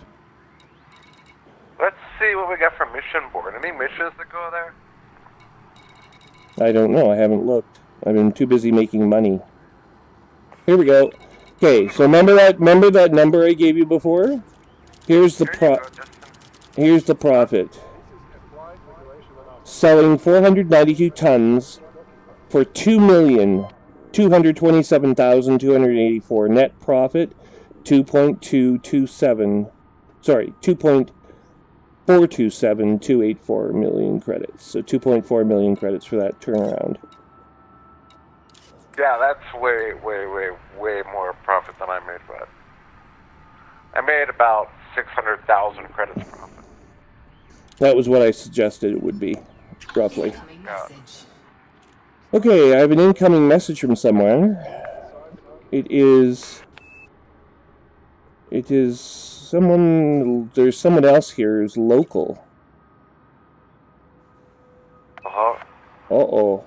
Let's see what we got from Mission Board. Any missions that go there? I don't know. I haven't looked. I've been too busy making money. Here we go. Okay, so remember that number I gave you before? Here's the Here's the profit. Selling 492 tons for 2,227,284 net profit, 2.427,284 million credits. So 2.4 million credits for that turnaround. Yeah, that's way more profit than I made, but I made about 600,000 credits profit. That was what I suggested it would be, roughly. Incoming message. Okay, I have an incoming message from somewhere. It is someone, there's someone else here who's local. Uh-huh. Uh-oh.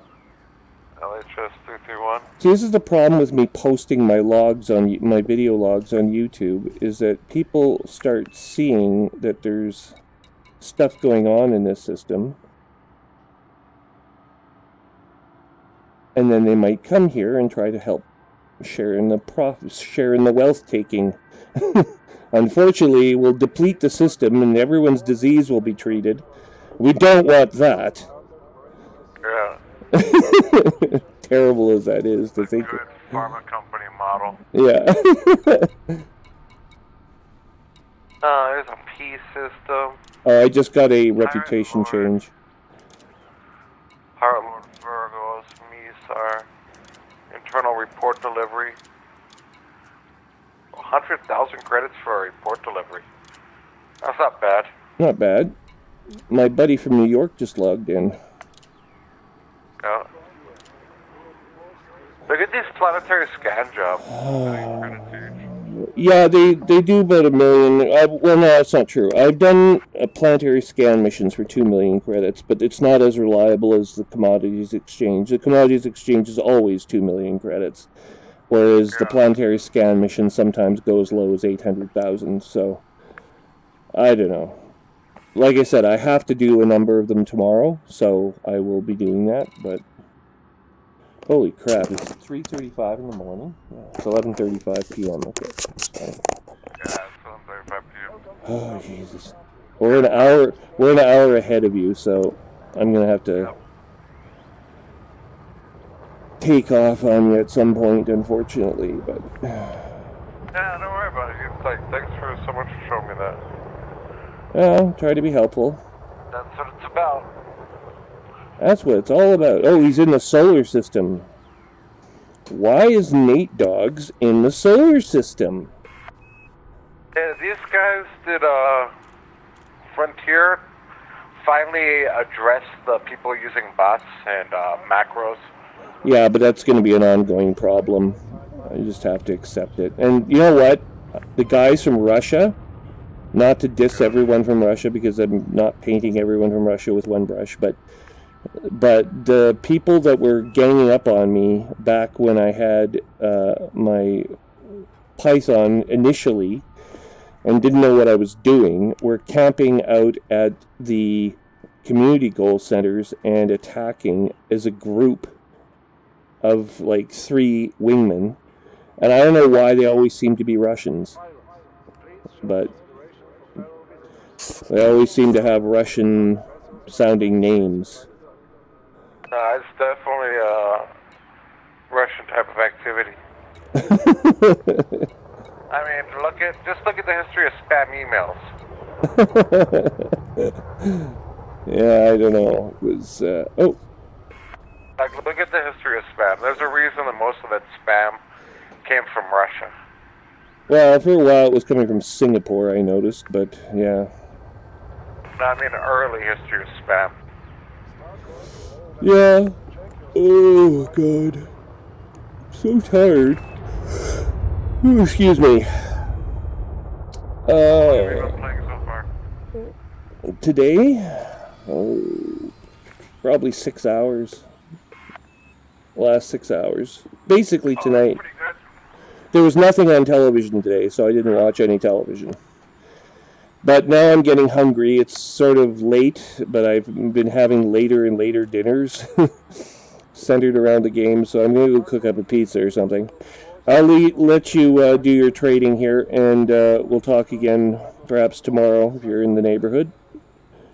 LHS 331. See, this is the problem with me posting my logs on my video logs on YouTube, is that people start seeing that there's stuff going on in this system, and then they might come here and try to help share in the wealth taking. Unfortunately, we'll deplete the system, and everyone's disease will be treated. We don't want that. Yeah. Terrible as that is to think. Good pharma company model. Yeah. There's a P system. Oh, I just got a reputation change. Heartlord Virgos, Misar. Internal report delivery. 100,000 credits for a report delivery. That's not bad. Not bad. My buddy from New York just logged in. Yeah. Look at these planetary scan jobs. Yeah, they do about 1 million. Well, no, that's not true. I've done planetary scan missions for 2 million credits, but it's not as reliable as the Commodities Exchange. The Commodities Exchange is always 2 million credits, whereas the planetary scan mission sometimes go as low as 800,000. So, I don't know. Like I said, I have to do a number of them tomorrow, so I will be doing that, but... Holy crap, it's 3:35 in the morning? Yeah, it's 11:35 p.m. Okay, that's fine. Yeah, it's 11:35 p.m. Oh, Jesus. We're an hour ahead of you, so I'm going to have to take off on you at some point, unfortunately, but... Yeah, don't worry about it. It's like, thanks for so much for showing me that. Well, try to be helpful. That's what it's about. That's what it's all about. Oh, he's in the solar system. Why is Nate Dogs in the solar system? Yeah, these guys did, Frontier finally address the people using bots and, macros. Yeah, but that's going to be an ongoing problem. I just have to accept it. And you know what? The guys from Russia, not to diss everyone from Russia because I'm not painting everyone from Russia with one brush, but the people that were ganging up on me back when I had my Python initially and didn't know what I was doing were camping out at the community goal centers and attacking as a group of like 3 wingmen. And I don't know why they always seem to be Russians, but they always seem to have Russian sounding names. It's definitely a Russian type of activity. I mean, just look at the history of spam emails. Yeah, I don't know. It was Like, look at the history of spam. There's a reason that most of that spam came from Russia. Well, for a while it was coming from Singapore, I noticed, but yeah. No, I mean early history of spam. Yeah. Oh, God. I'm so tired. Ooh, excuse me. What have you been playing so far? Today? Oh, probably 6 hours. Last 6 hours. Basically tonight. Pretty good. There was nothing on television today, so I didn't watch any television. But now I'm getting hungry. It's sort of late, but I've been having later and later dinners centered around the game, so I'm going to go cook up a pizza or something. I'll let you do your trading here, and we'll talk again perhaps tomorrow if you're in the neighborhood.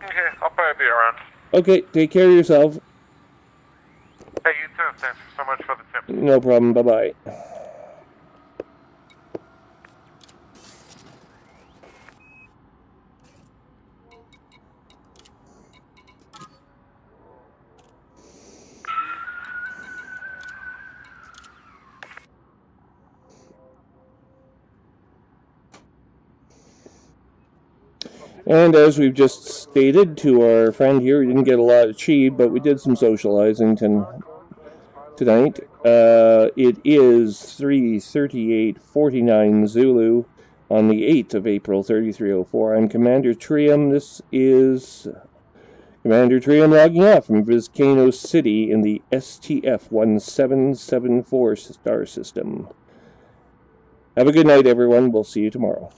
Okay, I'll probably be around. Okay, take care of yourself. Hey, you too. Thanks so much for the tips. No problem. Bye-bye. And as we've just stated to our friend here, we didn't get a lot achieved, but we did some socializing tonight. It is 3:38:49 Zulu on the 8th of April, 3304. I'm Commander Trium. This is Commander Trium logging off from Vizcano City in the STF-1774 star system. Have a good night, everyone. We'll see you tomorrow.